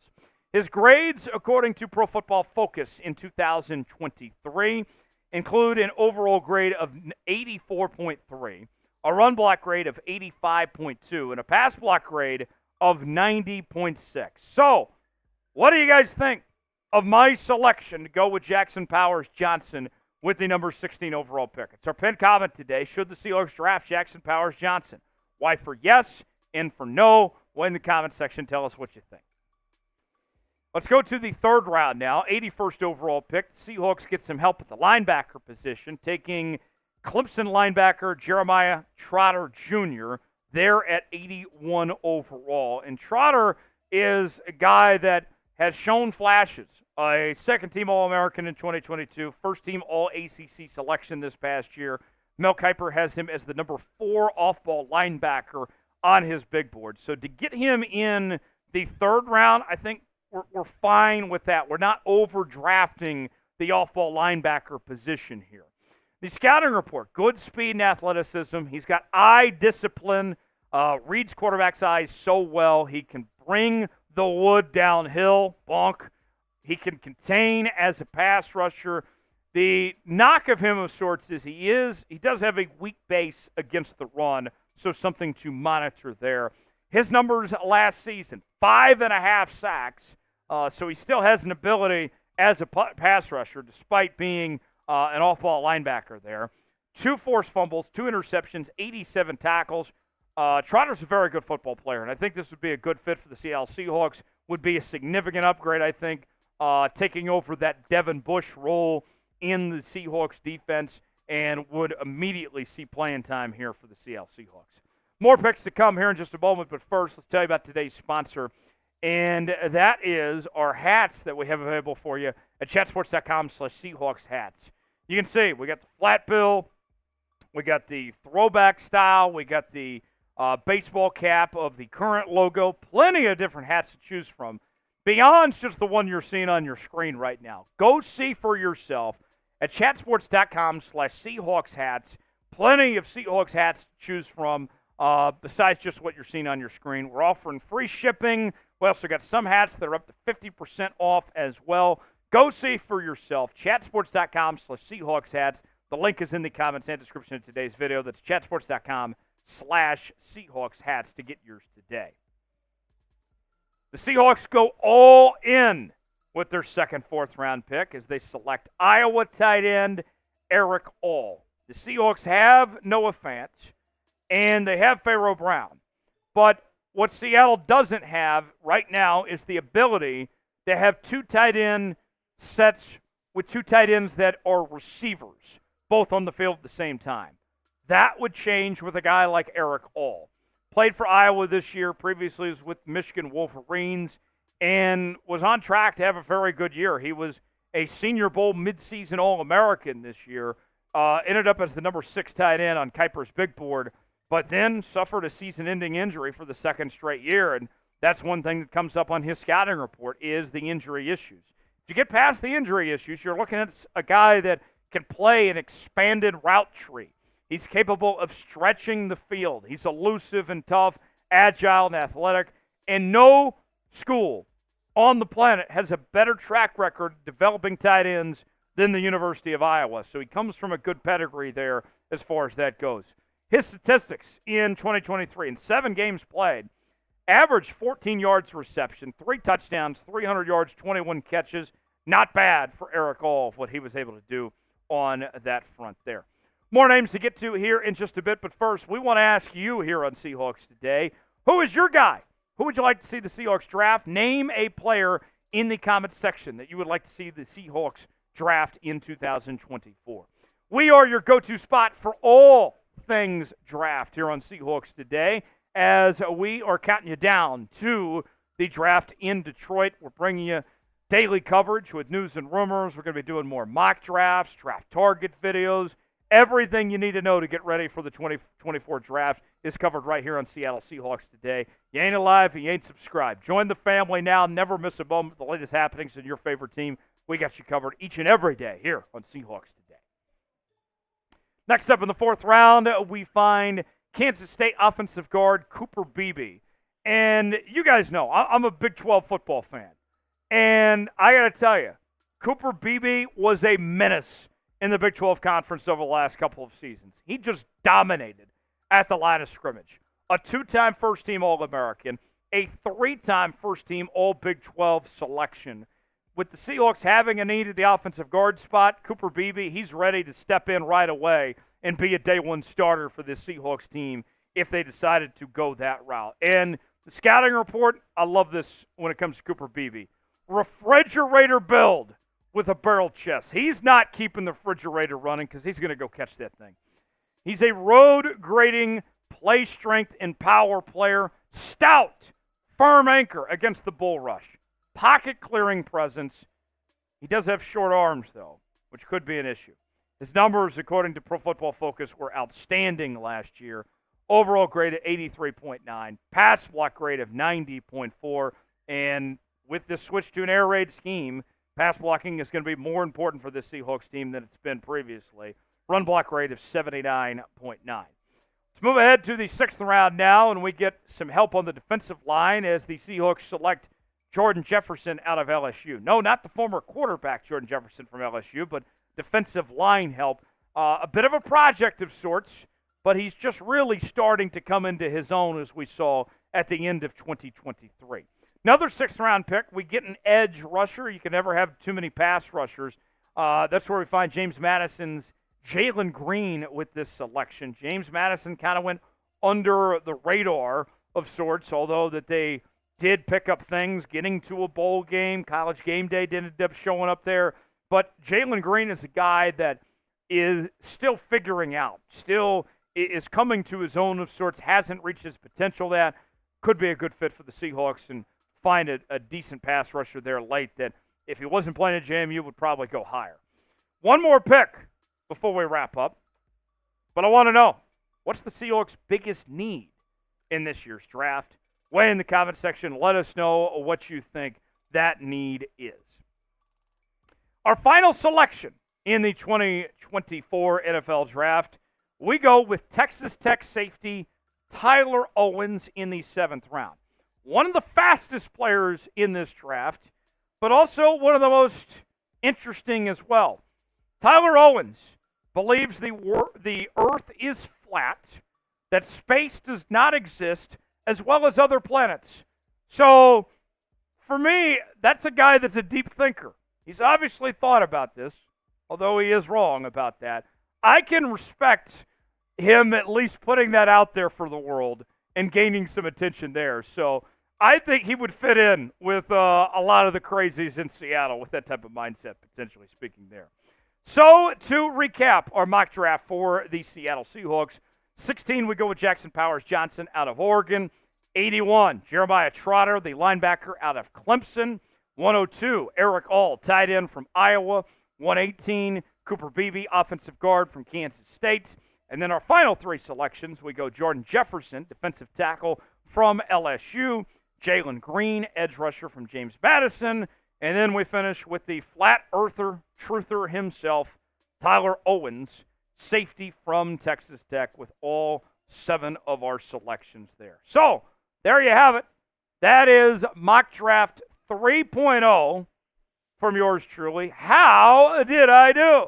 His grades, according to Pro Football Focus in 2023, include an overall grade of 84.3, a run block grade of 85.2, and a pass block grade of 90.6. So, what do you guys think of my selection to go with Jackson Powers Johnson with the number 16 overall pick? It's our pinned comment today. Should the Seahawks draft Jackson Powers Johnson? Why for yes and for no? Well, in the comment section, tell us what you think. Let's go to the third round now. 81st overall pick. The Seahawks get some help at the linebacker position, taking Clemson linebacker Jeremiah Trotter Jr. there at 81 overall. And Trotter is a guy that has shown flashes. A second-team All-American in 2022, first-team All-ACC selection this past year. Mel Kiper has him as the number 4 off-ball linebacker on his big board. So to get him in the third round, I think we're fine with that. We're not over-drafting the off-ball linebacker position here. The scouting report, good speed and athleticism. He's got eye discipline, reads quarterback's eyes so well. He can bring the wood downhill, bonk. He can contain as a pass rusher. The knock of him of sorts is he does have a weak base against the run, so something to monitor there. His numbers last season, 5.5 sacks, so he still has an ability as a pass rusher despite being an off-ball linebacker there. 2 forced fumbles, 2 interceptions, 87 tackles. Trotter's a very good football player, and I think this would be a good fit for the Seattle Seahawks. Would be a significant upgrade, I think, taking over that Devin Bush role in the Seahawks defense, and would immediately see playing time here for the Seattle Seahawks. More picks to come here in just a moment, but first, let's tell you about today's sponsor, and that is our hats that we have available for you at chatsports.com/Seahawks hats. You can see we got the flat bill, we got the throwback style, we got the baseball cap of the current logo, plenty of different hats to choose from, beyond just the one you're seeing on your screen right now. Go see for yourself at chatsports.com/Seahawks hats. Plenty of Seahawks hats to choose from besides just what you're seeing on your screen. We're offering free shipping. We also got some hats that are up to 50% off as well. Go see for yourself. Chatsports.com/Seahawks hats. The link is in the comments and description of today's video. That's chatsports.com/Seahawks hats to get yours today. The Seahawks go all in with their second, fourth-round pick as they select Iowa tight end Eric All. The Seahawks have Noah Fant, and they have Pharaoh Brown. But what Seattle doesn't have right now is the ability to have two tight end sets with two tight ends that are receivers, both on the field at the same time. That would change with a guy like Eric All. Played for Iowa this year, previously was with Michigan Wolverines, and was on track to have a very good year. He was a Senior Bowl midseason All-American this year, ended up as the number 6 tight end on Kuiper's big board, but then suffered a season-ending injury for the second straight year, and that's one thing that comes up on his scouting report is the injury issues. If you get past the injury issues, you're looking at a guy that can play an expanded route tree. He's capable of stretching the field. He's elusive and tough, agile and athletic, and no school on the planet has a better track record developing tight ends than the University of Iowa. So he comes from a good pedigree there as far as that goes. His statistics in 2023, in 7 games played, averaged 14 yards reception, 3 touchdowns, 300 yards, 21 catches. Not bad for Eric All, what he was able to do on that front there. More names to get to here in just a bit, but first, we want to ask you here on Seahawks Today, who is your guy? Who would you like to see the Seahawks draft? Name a player in the comments section that you would like to see the Seahawks draft in 2024. We are your go-to spot for all things draft here on Seahawks Today, as we are counting you down to the draft in Detroit. We're bringing you daily coverage with news and rumors. We're going to be doing more mock drafts, draft target videos. Everything you need to know to get ready for the 2024 draft is covered right here on Seattle Seahawks Today. You ain't alive, you ain't subscribed. Join the family now. Never miss a moment of the latest happenings in your favorite team. We got you covered each and every day here on Seahawks Today. Next up in the 4th round, we find Kansas State offensive guard Cooper Beebe. And you guys know, I'm a Big 12 football fan. And I got to tell you, Cooper Beebe was a menace in the Big 12 Conference over the last couple of seasons. He just dominated at the line of scrimmage. A 2-time first-team All-American, a 3-time first-team All-Big 12 selection. With the Seahawks having a need at the offensive guard spot, Cooper Beebe, he's ready to step in right away and be a day-one starter for this Seahawks team if they decided to go that route. And the scouting report, I love this when it comes to Cooper Beebe. Refrigerator build with a barrel chest. He's not keeping the refrigerator running because he's going to go catch that thing. He's a road-grading, play strength, and power player. Stout, firm anchor against the bull rush. Pocket-clearing presence. He does have short arms, though, which could be an issue. His numbers, according to Pro Football Focus, were outstanding last year. Overall grade at 83.9. Pass block grade of 90.4. And with this switch to an air raid scheme, pass blocking is going to be more important for this Seahawks team than it's been previously. Run block rate of 79.9. Let's move ahead to the 6th round now, and we get some help on the defensive line as the Seahawks select Jordan Jefferson out of LSU. No, not the former quarterback Jordan Jefferson from LSU, but defensive line help. A bit of a project of sorts, but he's just really starting to come into his own as we saw at the end of 2023. Another 6th-round pick, we get an edge rusher. You can never have too many pass rushers. That's where we find James Madison's Jalen Green with this selection. James Madison kind of went under the radar of sorts, although that they did pick up things, getting to a bowl game. College game day didn't end up showing up there. But Jalen Green is a guy that is still figuring out, still is coming to his own of sorts, hasn't reached his potential that could be a good fit for the Seahawks and find a decent pass rusher there late that if he wasn't playing at JMU would probably go higher. One more pick before we wrap up, but I want to know, what's the Seahawks' biggest need in this year's draft? Weigh in the comment section. Let us know what you think that need is. Our final selection in the 2024 NFL Draft, we go with Texas Tech safety Tyler Owens in the 7th round. One of the fastest players in this draft, but also one of the most interesting as well. Tyler Owens believes the earth is flat, that space does not exist, as well as other planets. So, for me, that's a guy that's a deep thinker. He's obviously thought about this, although he is wrong about that. I can respect him at least putting that out there for the world and gaining some attention there. So I think he would fit in with a lot of the crazies in Seattle with that type of mindset, potentially speaking there. So to recap our mock draft for the Seattle Seahawks, 16, we go with Jackson Powers Johnson out of Oregon. 81, Jeremiah Trotter, the linebacker out of Clemson. 102, Eric All, tight end from Iowa. 118, Cooper Beebe, offensive guard from Kansas State. And then our final 3 selections, we go Jordan Jefferson, defensive tackle from LSU. Jalen Green, edge rusher from James Madison. And then we finish with the flat earther, truther himself, Tyler Owens, safety from Texas Tech, with all 7 of our selections there. So, there you have it. That is Mock Draft 3.0 from yours truly. How did I do?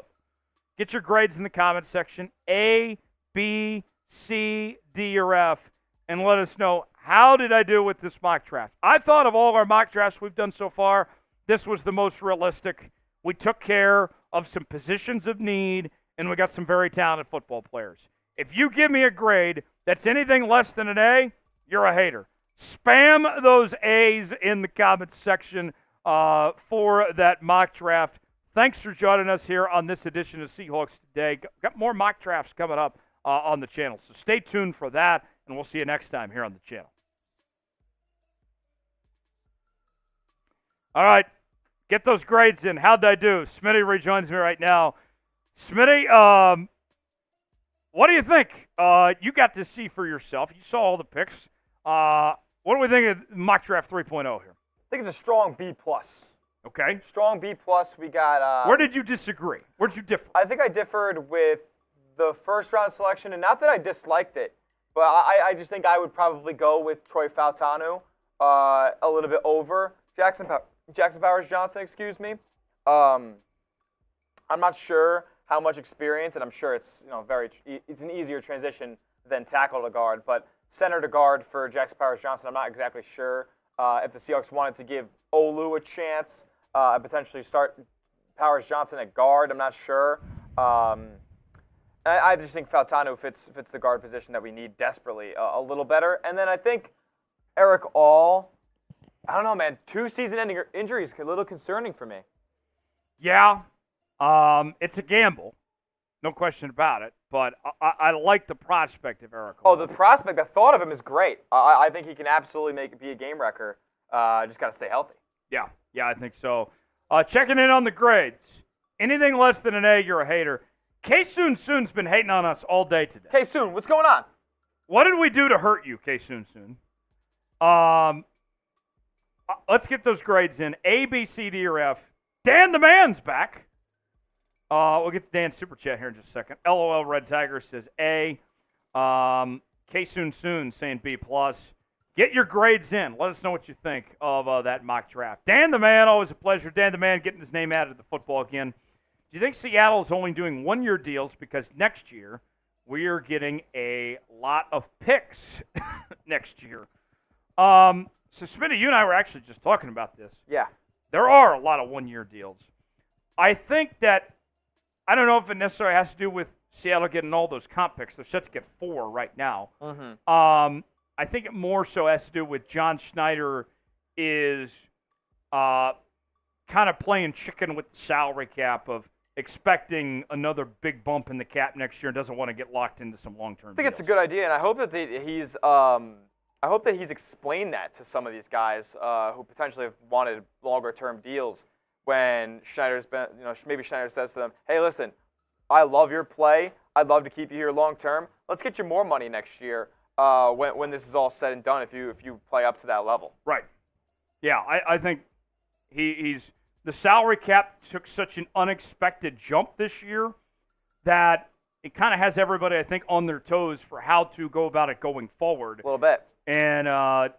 Get your grades in the comment section, A, B, C, D, or F, and let us know, how did I do with this mock draft? I thought of all our mock drafts we've done so far, this was the most realistic. We took care of some positions of need, and we got some very talented football players. If you give me a grade that's anything less than an A, you're a hater. Spam those A's in the comments section for that mock draft. Thanks for joining us here on this edition of Seahawks Today. Got more mock drafts coming up on the channel, so stay tuned for that, and we'll see you next time here on the channel. All right, get those grades in. How'd I do? Smitty rejoins me right now. Smitty, what do you think? You got to see for yourself. You saw all the picks. What do we think of mock draft 3.0 here? I think it's a strong B+. Okay. Strong B+. We got... Where did you disagree? Where did you differ? I think I differed with the first round selection, and not that I disliked it, but I just think I would probably go with Troy Fautanu a little bit over Jackson Powers Johnson, excuse me. I'm not sure how much experience, and I'm sure it's it's an easier transition than tackle to guard, but center to guard for Jackson Powers Johnson, I'm not exactly sure if the Seahawks wanted to give Olu a chance and potentially start Powers Johnson at guard. I'm not sure. I just think Fautanu fits the guard position that we need desperately a little better. And then I think Eric All, I don't know, man, 2 season-ending injuries a little concerning for me. Yeah, it's a gamble, no question about it. But I like the prospect of Eric All. Oh, the prospect, the thought of him is great. I think he can absolutely be a game wrecker. Just got to stay healthy. Yeah, I think so. Checking in on the grades. Anything less than an A, you're a hater. K-Soon-Soon's been hating on us all day today. K-Soon, what's going on? What did we do to hurt you, K-Soon-Soon? Let's get those grades in. A, B, C, D, or F. Dan the Man's back. We'll get to Dan's Super Chat here in just a second. LOL Red Tiger says A. K-Soon-Soon saying B+. Get your grades in. Let us know what you think of that mock draft. Dan the Man, always a pleasure. Dan the Man getting his name added to the football again. Do you think Seattle is only doing 1-year deals because next year we are getting a lot of picks next year? So, Smitty, you and I were actually just talking about this. Yeah. There are a lot of 1-year deals. I think that, I don't know if it necessarily has to do with Seattle getting all those comp picks. They're set to get 4 right now. Mm-hmm. I think it more so has to do with John Schneider is kind of playing chicken with the salary cap of, expecting another big bump in the cap next year and doesn't want to get locked into some long-term I think it's a good idea, and I hope that he's explained that to some of these guys who potentially have wanted longer-term deals. When Schneider's been, maybe Schneider says to them, "Hey, listen, I love your play. I'd love to keep you here long-term. Let's get you more money next year when this is all said and done. If you play up to that level." Right. Yeah, I think he's the salary cap took such an unexpected jump this year that it kind of has everybody, I think, on their toes for how to go about it going forward. A little bit. And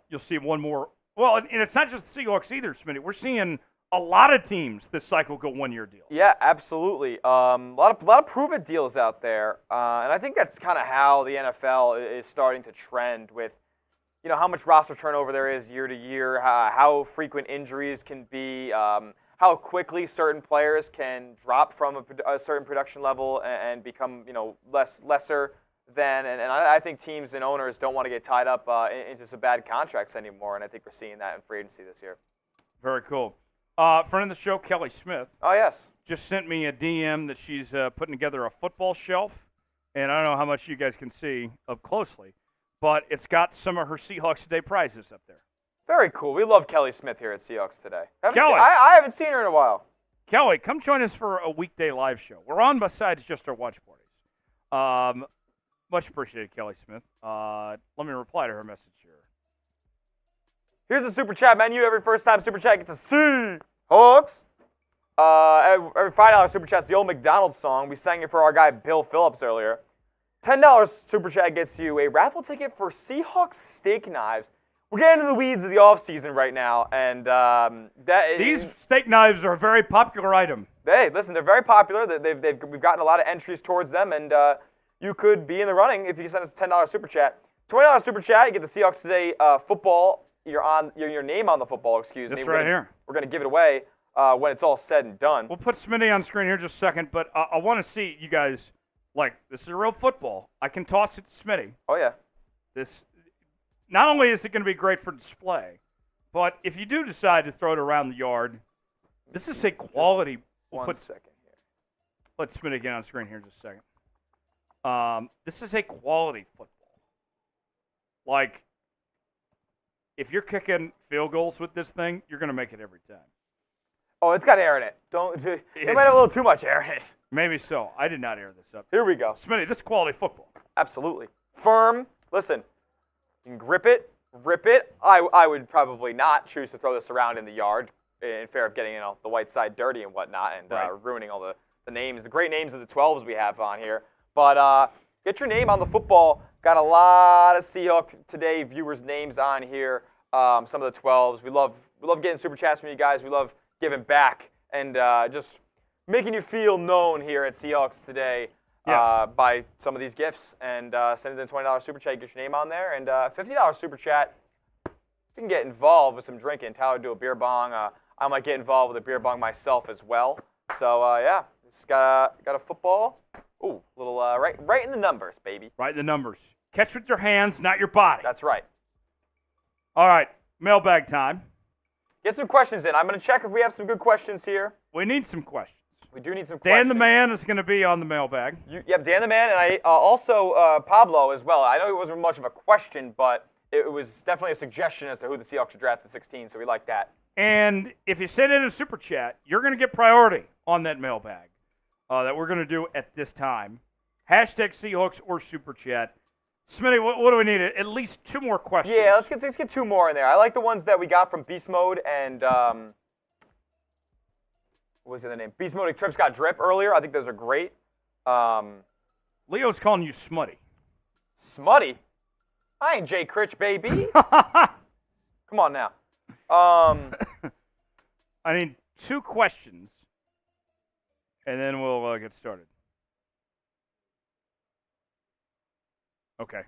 you'll see one more. Well, and it's not just the Seahawks either, Smitty. We're seeing a lot of teams this cycle go one-year deals. Yeah, absolutely. A lot of prove-it deals out there, and I think that's kind of how the NFL is starting to trend with, how much roster turnover there is year to year, how frequent injuries can be, how quickly certain players can drop from a certain production level and become, lesser than. And I think teams and owners don't want to get tied up into some bad contracts anymore, and I think we're seeing that in free agency this year. Very cool. Friend of the show, Kelly Smith. Oh, yes. Just sent me a DM that she's putting together a football shelf, and I don't know how much you guys can see up closely, but it's got some of her Seahawks Today prizes up there. Very cool. We love Kelly Smith here at Seahawks Today. Kelly. I haven't seen her in a while. Kelly, come join us for a weekday live show. We're on besides just our watch parties. Much appreciated, Kelly Smith. Let me reply to her message here. Here's the Super Chat menu. Every first time Super Chat gets a Seahawks. Every $5 Super Chat's the old McDonald's song. We sang it for our guy Bill Phillips earlier. $10 Super Chat gets you a raffle ticket for Seahawks steak knives. We're getting into the weeds of the offseason right now, and these steak knives are a very popular item. Hey, listen, they're very popular. We've gotten a lot of entries towards them, and you could be in the running if you send us a $10 Super Chat. $20 Super Chat, you get the Seahawks Today football. Your name on the football, excuse me. This right here. We're going to give it away when it's all said and done. We'll put Smitty on screen here in just a second, but I want to see you guys, this is real football. I can toss it to Smitty. Oh, yeah. Not only is it going to be great for display, but if you do decide to throw it around the yard, this is a quality. One second here. Let Smitty get on screen here in just a second. This is a quality football. If you're kicking field goals with this thing, you're going to make it every time. Oh, it's got air in it. It might have a little too much air in it. Maybe so. I did not air this up. Here we go. Smitty, this is quality football. Absolutely. Firm. Listen, you can grip it, rip it. I would probably not choose to throw this around in the yard in fear of getting the white side dirty and whatnot and ruining all the names, the great names of the 12s we have on here. But get your name on the football. Got a lot of Seahawks Today viewers' names on here. Some of the 12s. We love getting super chats from you guys. We love giving back and just making you feel known here at Seahawks Today by some of these gifts. And send in the $20 super chat, get your name on there, and $50 super chat. You can get involved with some drinking. Tyler do a beer bong. I might get involved with a beer bong myself as well. So it's got a football. Ooh, little right in the numbers, baby. Right in the numbers. Catch with your hands, not your body. That's right. All right, mailbag time. Get some questions in. I'm going to check if we have some good questions here. We need some questions. We do need some questions. Dan the Man is going to be on the mailbag. Yep, Dan the Man, and I also Pablo as well. I know it wasn't much of a question, but it was definitely a suggestion as to who the Seahawks should draft at 16, so we like that. And if you send in a super chat, you're going to get priority on that mailbag that we're going to do at this time. Hashtag Seahawks or super chat. Smitty, what do we need? At least two more questions. Yeah, let's get two more in there. I like the ones that we got from Beast Mode and what was the other name? Beast Mode and Trips Got Drip earlier. I think those are great. Leo's calling you smutty. Smutty? I ain't Jay Critch, baby. Come on now. I need two questions, and then we'll get started. Okay.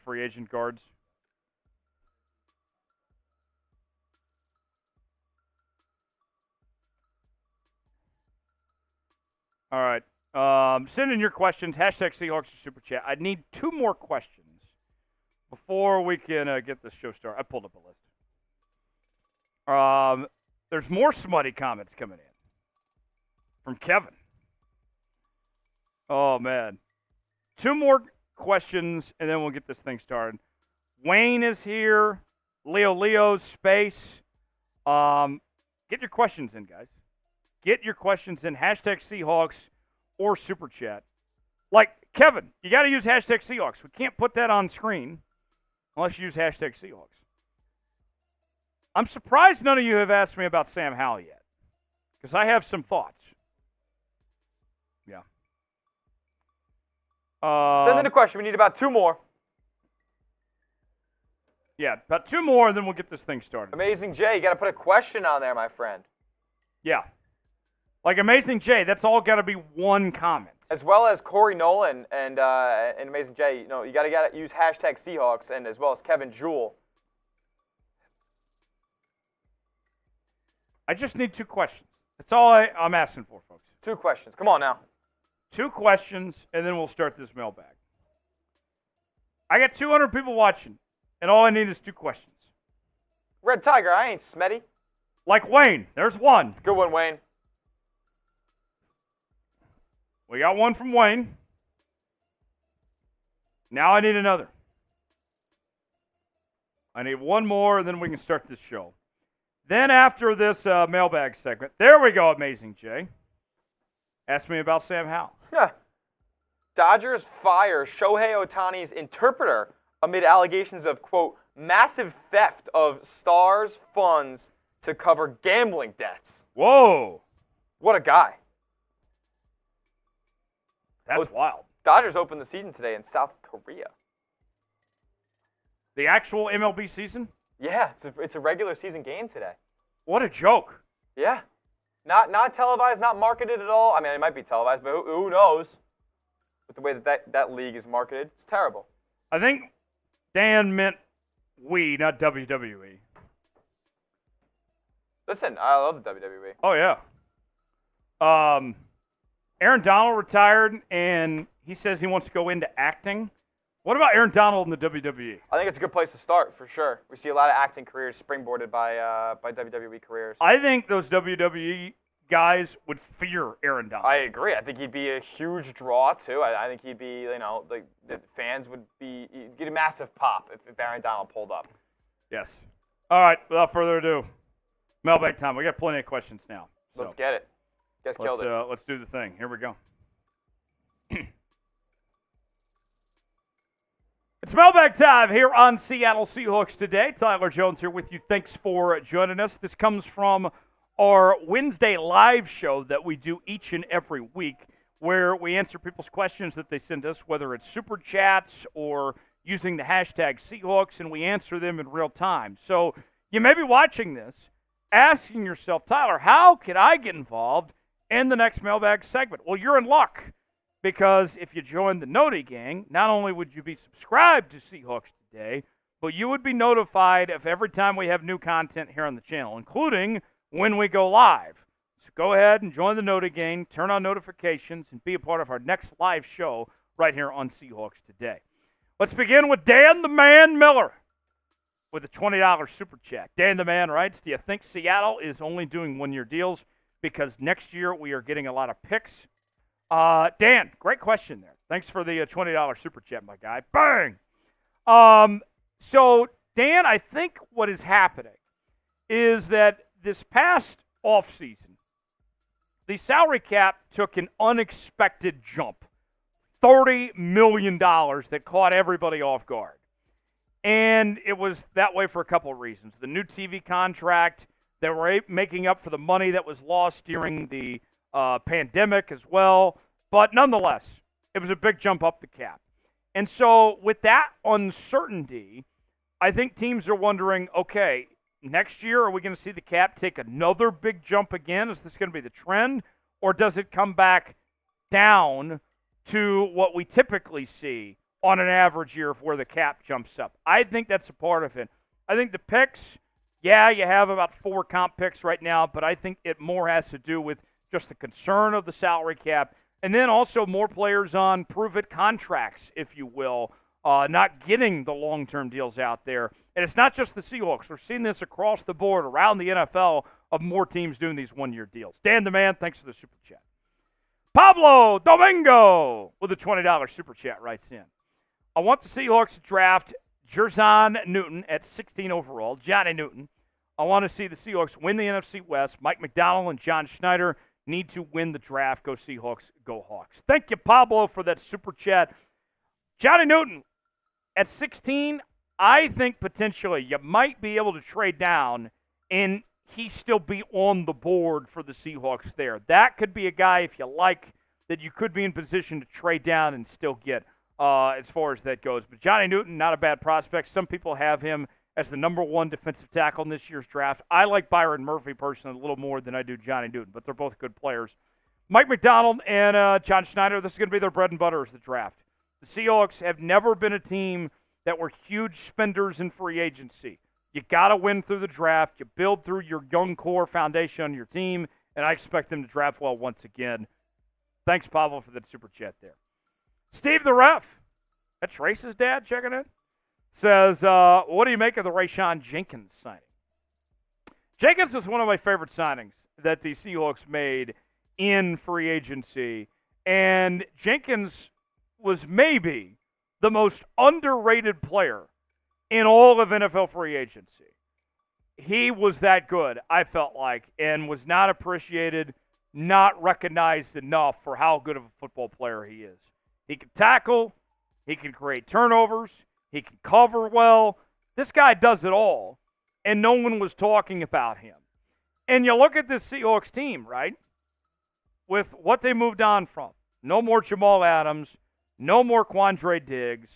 Free agent guards. All right. Send in your questions. Hashtag Seahawks or Super Chat. I need two more questions before we can get this show started. I pulled up a list. There's more smutty comments coming in. from Kevin. Oh, man. 2 more questions, and then we'll get this thing started. Wayne is here. Leo's space. Get your questions in, guys. Get your questions in. Hashtag Seahawks or Super Chat. Like, Kevin, you got to use hashtag Seahawks. We can't put that on screen unless you use hashtag Seahawks. I'm surprised none of you have asked me about Sam Howell yet, because I have some thoughts. Yeah. Send in a question. We need about 2 more. Yeah, about 2 more, and then we'll get this thing started. Amazing Jay, you got to put a question on there, my friend. Yeah. Like Amazing Jay, that's all got to be one comment. As well as Corey Nolan and Amazing Jay, you got to use hashtag Seahawks, and as well as Kevin Jewell. I just need 2 questions. That's all I'm asking for, folks. 2 questions. Come on now. 2 questions, and then we'll start this mailbag. I got 200 people watching, and all I need is 2 questions. Red Tiger, I ain't Smetty. Like Wayne, there's one. Good one, Wayne. We got one from Wayne. Now I need another. I need one more, and then we can start this show. Then after this mailbag segment, there we go, Amazing Jay. Ask me about Sam Howell. Dodgers fire Shohei Ohtani's interpreter amid allegations of, quote, massive theft of stars' funds to cover gambling debts. Whoa. What a guy. That's wild. Dodgers opened the season today in South Korea. The actual MLB season? Yeah, it's a regular season game today. What a joke. Yeah. Not televised, not marketed at all. I mean, it might be televised, but who knows? With the way that league is marketed, it's terrible. I think Dan meant we, not WWE. Listen, I love the WWE. Oh, yeah. Aaron Donald retired, and he says he wants to go into acting. What about Aaron Donald in the WWE? I think it's a good place to start, for sure. We see a lot of acting careers springboarded by WWE careers. I think those WWE guys would fear Aaron Donald. I agree. I think he'd be a huge draw, too. I think he'd be, the fans would get a massive pop if Aaron Donald pulled up. Yes. All right, without further ado, mailbag time. We got plenty of questions now. Let's get it. You guys killed it. Let's do the thing. Here we go. It's mailbag time here on Seattle Seahawks Today. Tyler Jones here with you. Thanks for joining us. This comes from our Wednesday live show that we do each and every week, where we answer people's questions that they send us, whether it's super chats or using the hashtag Seahawks, and we answer them in real time. So you may be watching this, asking yourself, Tyler, how can I get involved in the next mailbag segment? Well, you're in luck, because if you join the Noti Gang, not only would you be subscribed to Seahawks Today, but you would be notified of every time we have new content here on the channel, including when we go live. So go ahead and join the Noti Gang, turn on notifications, and be a part of our next live show right here on Seahawks Today. Let's begin with Dan the Man Miller with a $20 super chat. Dan the Man writes, do you think Seattle is only doing one-year deals because next year we are getting a lot of picks? Dan, great question there. Thanks for the $20 super chat, my guy. Bang! So, Dan, I think what is happening is that this past offseason, the salary cap took an unexpected jump. $30 million that caught everybody off guard. And it was that way for a couple of reasons. The new TV contract, they were making up for the money that was lost during the pandemic as well. But nonetheless, it was a big jump up the cap. And so with that uncertainty, I think teams are wondering, okay, next year, are we going to see the cap take another big jump again? Is this going to be the trend? Or does it come back down to what we typically see on an average year of where the cap jumps up? I think that's a part of it. I think the picks, yeah, you have about 4 comp picks right now, but I think it more has to do with just the concern of the salary cap, and then also more players on prove-it contracts, if you will, not getting the long-term deals out there. And it's not just the Seahawks. We're seeing this across the board around the NFL of more teams doing these one-year deals. Dan the Man, thanks for the super chat. Pablo Domingo with a $20 super chat writes in. I want the Seahawks to draft Jerzon Newton at 16 overall, Johnny Newton. I want to see the Seahawks win the NFC West. Mike McDonald and John Schneider need to win the draft. Go Seahawks, go Hawks. Thank you, Pablo, for that super chat. Johnny Newton, at 16, I think potentially you might be able to trade down and he still be on the board for the Seahawks there. That could be a guy, if you like, that you could be in position to trade down and still get as far as that goes. But Johnny Newton, not a bad prospect. Some people have him as the number one defensive tackle in this year's draft. I like Byron Murphy personally a little more than I do Johnny Newton, but they're both good players. Mike McDonald and John Schneider, this is going to be their bread and butter as the draft. The Seahawks have never been a team that were huge spenders in free agency. You got to win through the draft. You build through your young core foundation on your team, and I expect them to draft well once again. Thanks, Pablo, for that super chat there. Steve the Ref, that's Rhys's dad checking in, says, what do you make of the Rayshawn Jenkins signing? Jenkins is one of my favorite signings that the Seahawks made in free agency, and Jenkins was maybe the most underrated player in all of NFL free agency. He was that good, I felt like, and was not appreciated, not recognized enough for how good of a football player he is. He can tackle, he can create turnovers, he can cover well. This guy does it all, and no one was talking about him. And you look at this Seahawks team, right, with what they moved on from. No more Jamal Adams, no more Quandre Diggs,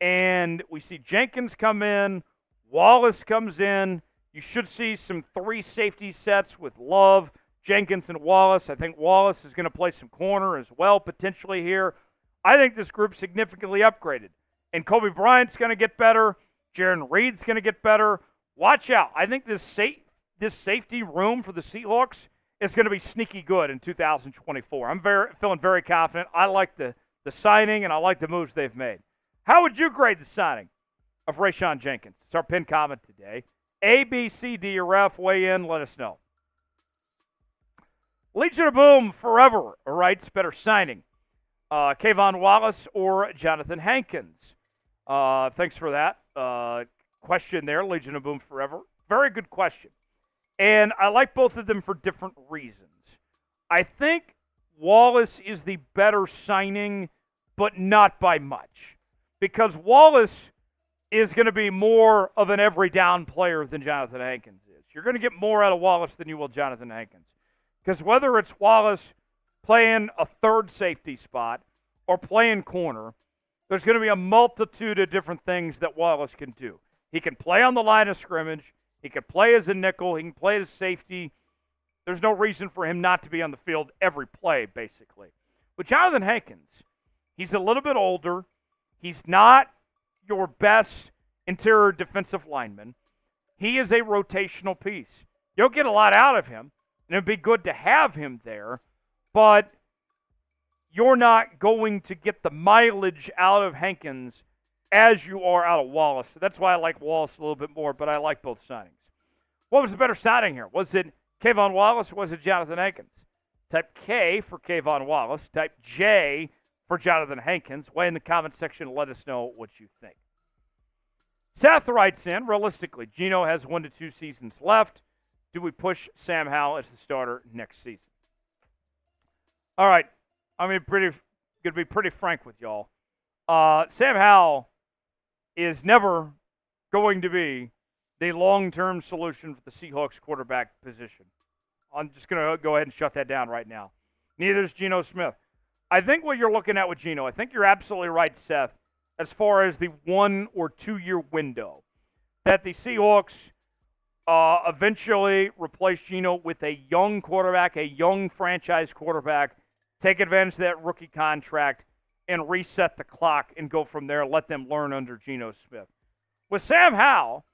and we see Jenkins come in, Wallace comes in. You should see some 3 safety sets with Love, Jenkins, and Wallace. I think Wallace is going to play some corner as well potentially here. I think this group's significantly upgraded. And Kobe Bryant's going to get better. Jaron Reed's going to get better. Watch out. I think this safety room for the Seahawks is going to be sneaky good in 2024. I'm feeling very confident. I like the signing, and I like the moves they've made. How would you grade the signing of Rayshawn Jenkins? It's our pinned comment today. A, B, C, D, or F, weigh in, let us know. Legion of Boom Forever writes, better signing, Kayvon Wallace or Jonathan Hankins? Thanks for that question there, Legion of Boom Forever. Very good question. And I like both of them for different reasons. I think Wallace is the better signing, but not by much. Because Wallace is going to be more of an every down player than Jonathan Hankins is. You're going to get more out of Wallace than you will Jonathan Hankins. Because whether it's Wallace playing a third safety spot or playing corner, there's going to be a multitude of different things that Wallace can do. He can play on the line of scrimmage. He can play as a nickel. He can play as safety. There's no reason for him not to be on the field every play, basically. With Jonathan Hankins, he's a little bit older. He's not your best interior defensive lineman. He is a rotational piece. You'll get a lot out of him, and it'd be good to have him there, but you're not going to get the mileage out of Hankins as you are out of Wallace. So that's why I like Wallace a little bit more, but I like both signings. What was the better signing here? Was it Kayvon Wallace or was it Jonathan Hankins? Type K for Kayvon Wallace. Type J for Jonathan Hankins. Weigh in the comment section and let us know what you think. Seth writes in, realistically, Geno has 1 to 2 seasons left. Do we push Sam Howell as the starter next season? All right. I'm going to be pretty frank with y'all. Sam Howell is never going to be the long-term solution for the Seahawks quarterback position. I'm just going to go ahead and shut that down right now. Neither is Geno Smith. I think what you're looking at with Geno, I think you're absolutely right, Seth, as far as the 1 or 2 year window, that the Seahawks eventually replace Geno with a young quarterback, a young franchise quarterback, take advantage of that rookie contract, and reset the clock and go from there, let them learn under Geno Smith. With Sam Howell,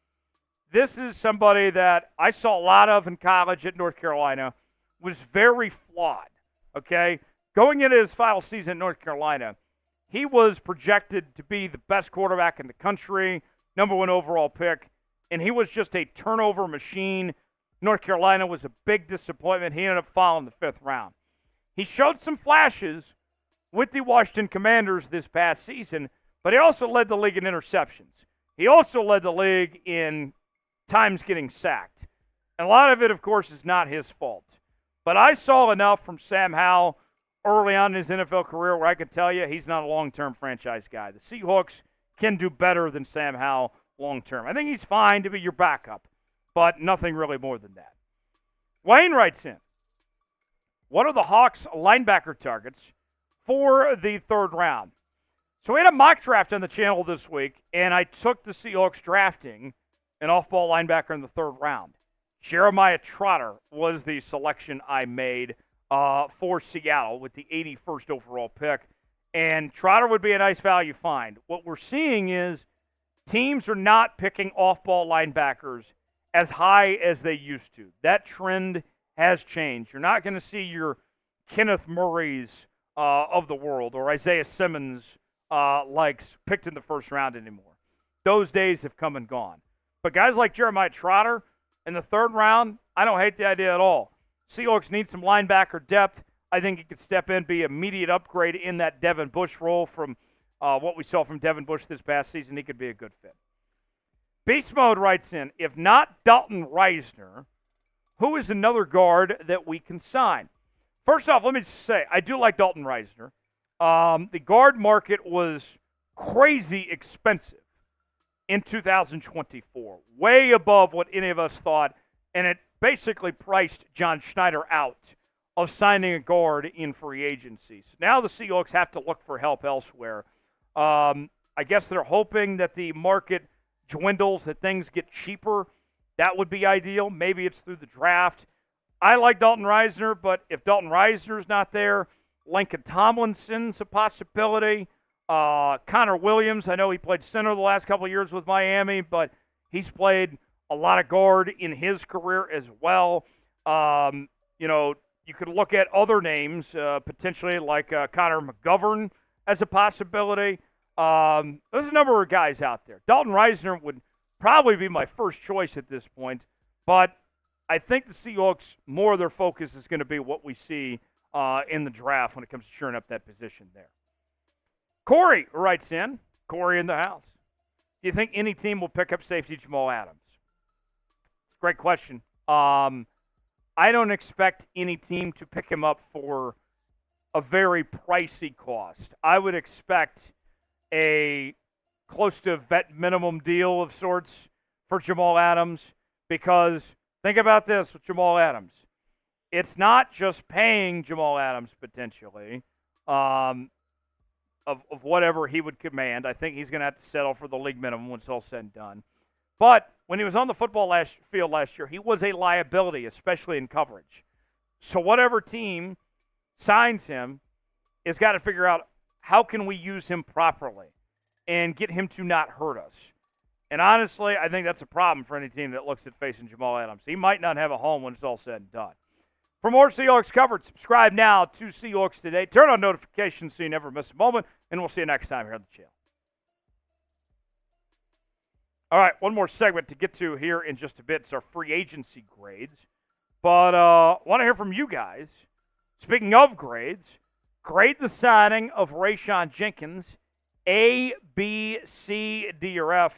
this is somebody that I saw a lot of in college at North Carolina, was very flawed, okay? Going into his final season at North Carolina, he was projected to be the best quarterback in the country, number 1 overall pick, and he was just a turnover machine. North Carolina was a big disappointment. He ended up falling in the 5th round. He showed some flashes with the Washington Commanders this past season, but he also led the league in interceptions. He also led the league in times getting sacked. And a lot of it, of course, is not his fault. But I saw enough from Sam Howell early on in his NFL career where I could tell you he's not a long-term franchise guy. The Seahawks can do better than Sam Howell long-term. I think he's fine to be your backup, but nothing really more than that. Wayne writes in, what are the Hawks linebacker targets for the third round? So we had a mock draft on the channel this week, and I took the Seahawks drafting an off-ball linebacker in the third round. Jeremiah Trotter was the selection I made for Seattle with the 81st overall pick, and Trotter would be a nice value find. What we're seeing is teams are not picking off-ball linebackers as high as they used to. That trend has changed. You're not going to see your Kenneth Murrays of the world or Isaiah Simmons picked in the first round anymore. Those days have come and gone. But guys like Jeremiah Trotter in the third round, I don't hate the idea at all. Seahawks need some linebacker depth. I think he could step in, be an immediate upgrade in that Devin Bush role from what we saw from Devin Bush this past season. He could be a good fit. Beast Mode writes in, if not Dalton Reisner, who is another guard that we can sign? First off, let me just say, I do like Dalton Reisner. The guard market was crazy expensive in 2024, way above what any of us thought, and it basically priced John Schneider out of signing a guard in free agency. So now the Seahawks have to look for help elsewhere. I guess they're hoping that the market dwindles, that things get cheaper. That would be ideal. Maybe it's through the draft. I like Dalton Reisner, but if Dalton Reisner's not there, Lincoln Tomlinson's a possibility. Connor Williams, I know he played center the last couple of years with Miami, but he's played a lot of guard in his career as well. You could look at other names, potentially like Connor McGovern as a possibility. There's a number of guys out there. Dalton Reisner would probably be my first choice at this point, but I think the Seahawks, more of their focus is going to be what we see in the draft when it comes to shoring up that position there. Corey writes in, Corey in the house. Do you think any team will pick up safety Jamal Adams? Great question. I don't expect any team to pick him up for a very pricey cost. I would expect a close to vet minimum deal of sorts for Jamal Adams, because think about this with Jamal Adams. It's not just paying Jamal Adams potentially of whatever he would command. I think he's going to have to settle for the league minimum when it's all said and done. But when he was on the football field last year, he was a liability, especially in coverage. So whatever team signs him has got to figure out how can we use him properly and get him to not hurt us. And honestly, I think that's a problem for any team that looks at facing Jamal Adams. He might not have a home when it's all said and done. For more Seahawks coverage, subscribe now to Seahawks Today. Turn on notifications so you never miss a moment, and we'll see you next time here on the channel. All right, one more segment to get to here in just a bit. It's our free agency grades. But I want to hear from you guys. Speaking of grades, grade the signing of Rayshawn Jenkins, A, B, C, D, or F,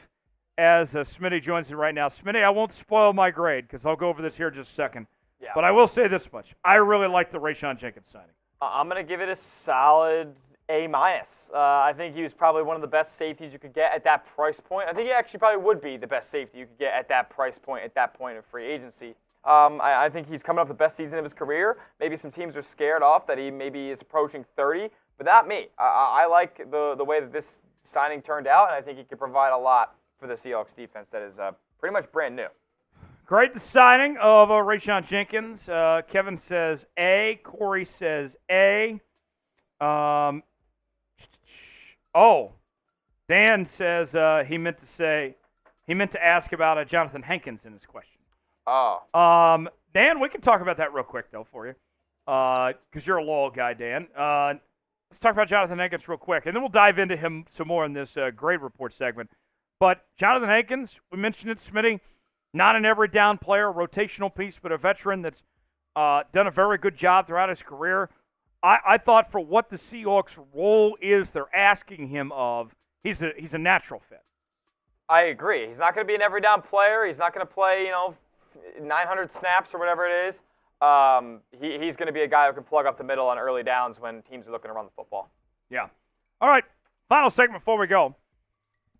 as Smitty joins me right now. Smitty, I won't spoil my grade because I'll go over this here in just a second. Yeah. But I will say this much. I really like the Rayshawn Jenkins signing. I'm going to give it a solid A-. I think he was probably one of the best safeties you could get at that price point. I think he actually probably would be the best safety you could get at that price point, at that point of free agency. I think he's coming off the best season of his career. Maybe some teams are scared off that he maybe is approaching 30, but not me. I like the way that this signing turned out, and I think he could provide a lot for the Seahawks defense that is pretty much brand new. Great, the signing of Rayshawn Jenkins. Kevin says A. Corey says A. Dan says he meant to ask about Jonathan Hankins in his question. Oh. Dan, we can talk about that real quick though for you, because you're a loyal guy, Dan. Let's talk about Jonathan Hankins real quick, and then we'll dive into him some more in this grade report segment. But Jonathan Hankins, we mentioned it, Smitty. Not an every down player, rotational piece, but a veteran that's done a very good job throughout his career. I thought for what the Seahawks' role is they're asking him of, he's a natural fit. I agree. He's not going to be an every down player. He's not going to play, 900 snaps or whatever it is. He's going to be a guy who can plug up the middle on early downs when teams are looking to run the football. Yeah. All right. Final segment before we go.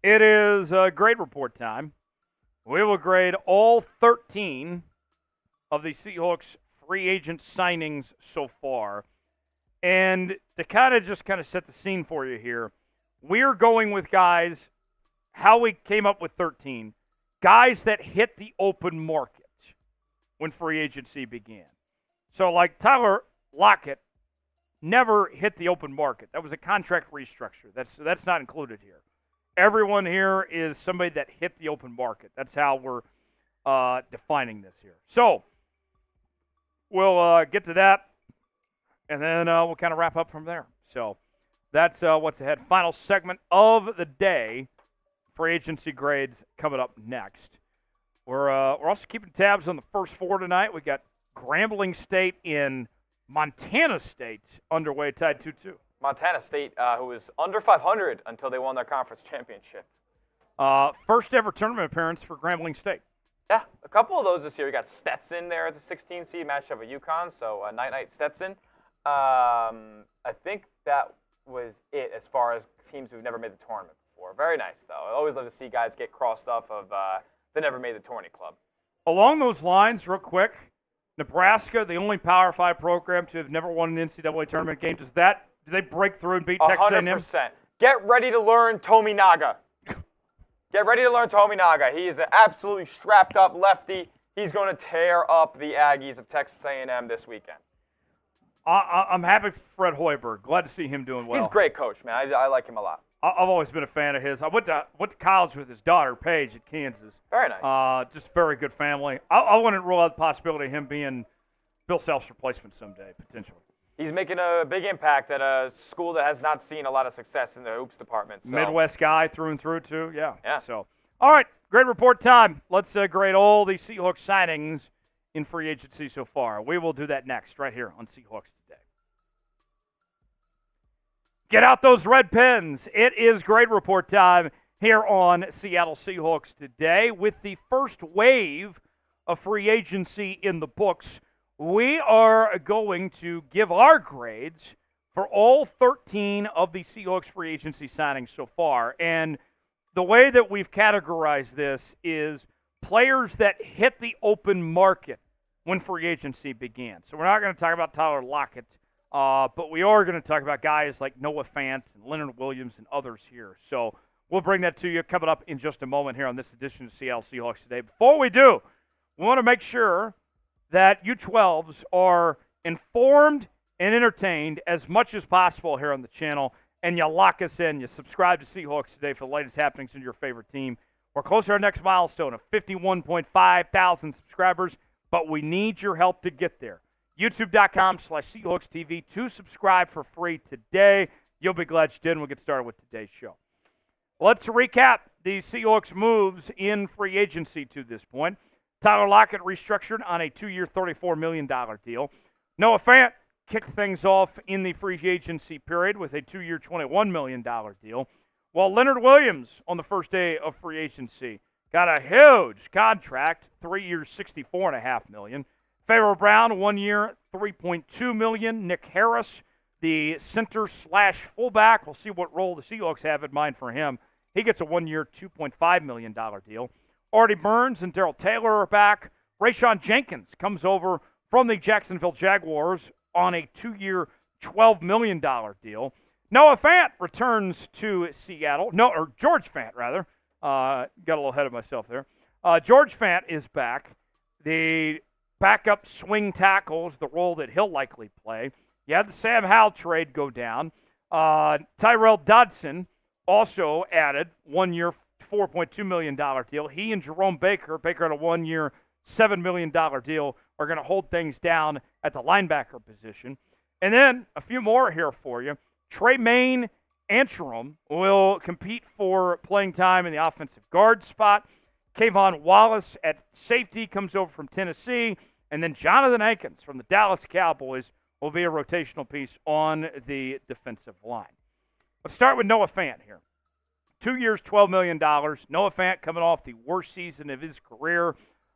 It is grade report time. We will grade all 13 of the Seahawks free agent signings so far. And to kind of set the scene for you here, we're going with guys, how we came up with 13, guys that hit the open market when free agency began. So like Tyler Lockett never hit the open market. That was a contract restructure. That's not included here. Everyone here is somebody that hit the open market. That's how we're defining this here. So we'll get to that, and then we'll kind of wrap up from there. So that's what's ahead. Final segment of the day. Free agency grades coming up next. We're also keeping tabs on the first four tonight. We got Grambling State in Montana State underway, tied 2-2. Montana State, who was under 500 until they won their conference championship. First ever tournament appearance for Grambling State. Yeah, a couple of those this year. We got Stetson there at the 16 seed, matched up with UConn, so night Stetson. I think that was it as far as teams who've never made the tournament before. Very nice, though. I always love to see guys get crossed off of the never made the tourney club. Along those lines, real quick, Nebraska, the only Power 5 program to have never won an NCAA tournament game. Do they break through and beat Texas A&M? 100%. Get ready to learn Tominaga. Get ready to learn Tominaga. He is an absolutely strapped up lefty. He's going to tear up the Aggies of Texas A&M this weekend. I'm happy for Fred Hoiberg. Glad to see him doing well. He's a great coach, man. I like him a lot. I've always been a fan of his. I went to college with his daughter, Paige, at Kansas. Very nice. Just very good family. I wouldn't rule out the possibility of him being Bill Self's replacement someday, potentially. He's making a big impact at a school that has not seen a lot of success in the hoops department. So. Midwest guy through and through, too. Yeah. So, all right, grade report time. Let's grade all the Seahawks signings in free agency so far. We will do that next right here on Seahawks Today. Get out those red pens. It is grade report time here on Seattle Seahawks Today. With the first wave of free agency in the books, we are going to give our grades for all 13 of the Seahawks free agency signings so far. And the way that we've categorized this is players that hit the open market when free agency began. So we're not going to talk about Tyler Lockett, but we are going to talk about guys like Noah Fant and Leonard Williams and others here. So we'll bring that to you coming up in just a moment here on this edition of Seattle Seahawks Today. Before we do, we want to make sure that you 12s are informed and entertained as much as possible here on the channel, and you lock us in. You subscribe to Seahawks Today for the latest happenings in your favorite team. We're close to our next milestone of 51.5 thousand subscribers, but we need your help to get there. YouTube.com/Seahawks TV to subscribe for free today. You'll be glad you did, and we'll get started with today's show. Let's recap the Seahawks moves in free agency to this point. Tyler Lockett restructured on a 2-year, $34 million deal. Noah Fant kicked things off in the free agency period with a 2-year, $21 million deal. While Leonard Williams, on the first day of free agency, got a huge contract, 3 years, $64.5 million. Pharaoh Brown, 1 year, $3.2 million. Nick Harris, the center/fullback, we'll see what role the Seahawks have in mind for him. He gets a 1 year, $2.5 million deal. Artie Burns and Darrell Taylor are back. Rayshawn Jenkins comes over from the Jacksonville Jaguars on a 2-year, $12 million deal. Noah Fant returns to Seattle. George Fant, rather. Got a little ahead of myself there. George Fant is back. The backup swing tackle is the role that he'll likely play. You had the Sam Howell trade go down. Tyrell Dodson also added 1 year, $4.2 million deal. He and Jerome Baker on a 1 year, $7 million deal, are going to hold things down at the linebacker position. And then a few more here for you. Tremaine Antrim will compete for playing time in the offensive guard spot. Kayvon Wallace at safety comes over from Tennessee. And then Jonathan Akins from the Dallas Cowboys will be a rotational piece on the defensive line. Let's start with Noah Fant here. 2 years, $12 million. Noah Fant coming off the worst season of his career.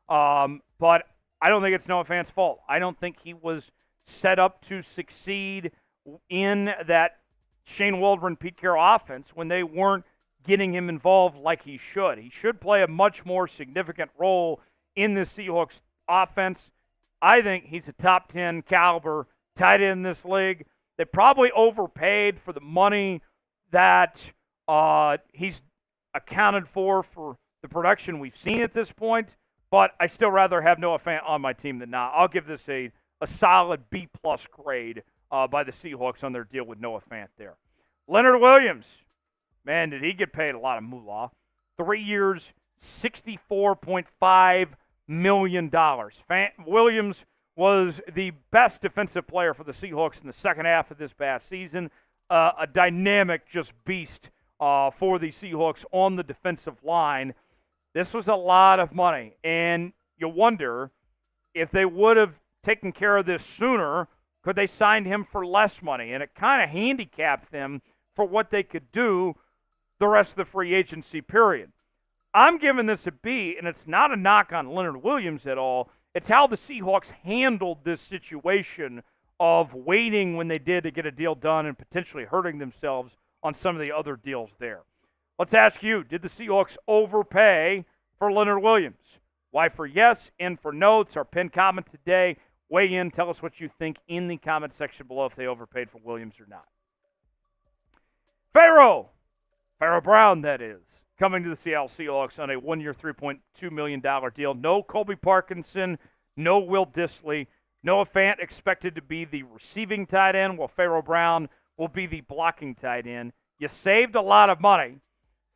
But I don't think it's Noah Fant's fault. I don't think he was set up to succeed in that Shane Waldron, Pete Carroll offense when they weren't getting him involved like he should. He should play a much more significant role in the Seahawks offense. I think he's a top 10 caliber tight end in this league. They probably overpaid for the money that he's accounted for the production we've seen at this point, but I still rather have Noah Fant on my team than not. I'll give this a solid B-plus grade by the Seahawks on their deal with Noah Fant there. Leonard Williams, man, did he get paid a lot of moolah. 3 years, $64.5 million. Williams was the best defensive player for the Seahawks in the second half of this past season. A dynamic just beast for the Seahawks on the defensive line. This was a lot of money, and you wonder if they would have taken care of this sooner, could they sign him for less money? And it kind of handicapped them for what they could do the rest of the free agency period. I'm giving this a B, and it's not a knock on Leonard Williams at all. It's how the Seahawks handled this situation of waiting when they did to get a deal done and potentially hurting themselves on some of the other deals there. Let's ask you, did the Seahawks overpay for Leonard Williams? Y for yes, N for no. It's our pinned comment today. Weigh in. Tell us what you think in the comment section below if they overpaid for Williams or not. Pharaoh Brown, that is, coming to the Seattle Seahawks on a 1-year, $3.2 million deal. No Colby Parkinson, no Will Dissly. Noah Fant expected to be the receiving tight end, while Pharaoh Brown will be the blocking tight end. You saved a lot of money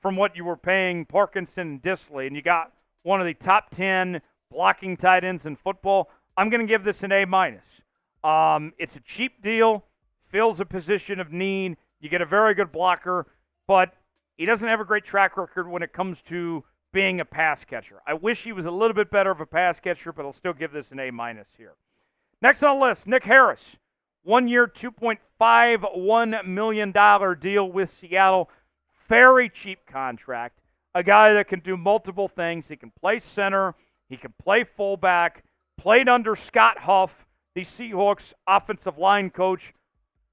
from what you were paying Parkinson and Dissly, and you got one of the top 10 blocking tight ends in football. I'm going to give this an A-. It's a cheap deal, fills a position of need. You get a very good blocker, but he doesn't have a great track record when it comes to being a pass catcher. I wish he was a little bit better of a pass catcher, but I'll still give this an A- here. Next on the list, Nick Harris. 1 year, $2.51 million deal with Seattle. Very cheap contract. A guy that can do multiple things. He can play center. He can play fullback. Played under Scott Huff, the Seahawks offensive line coach,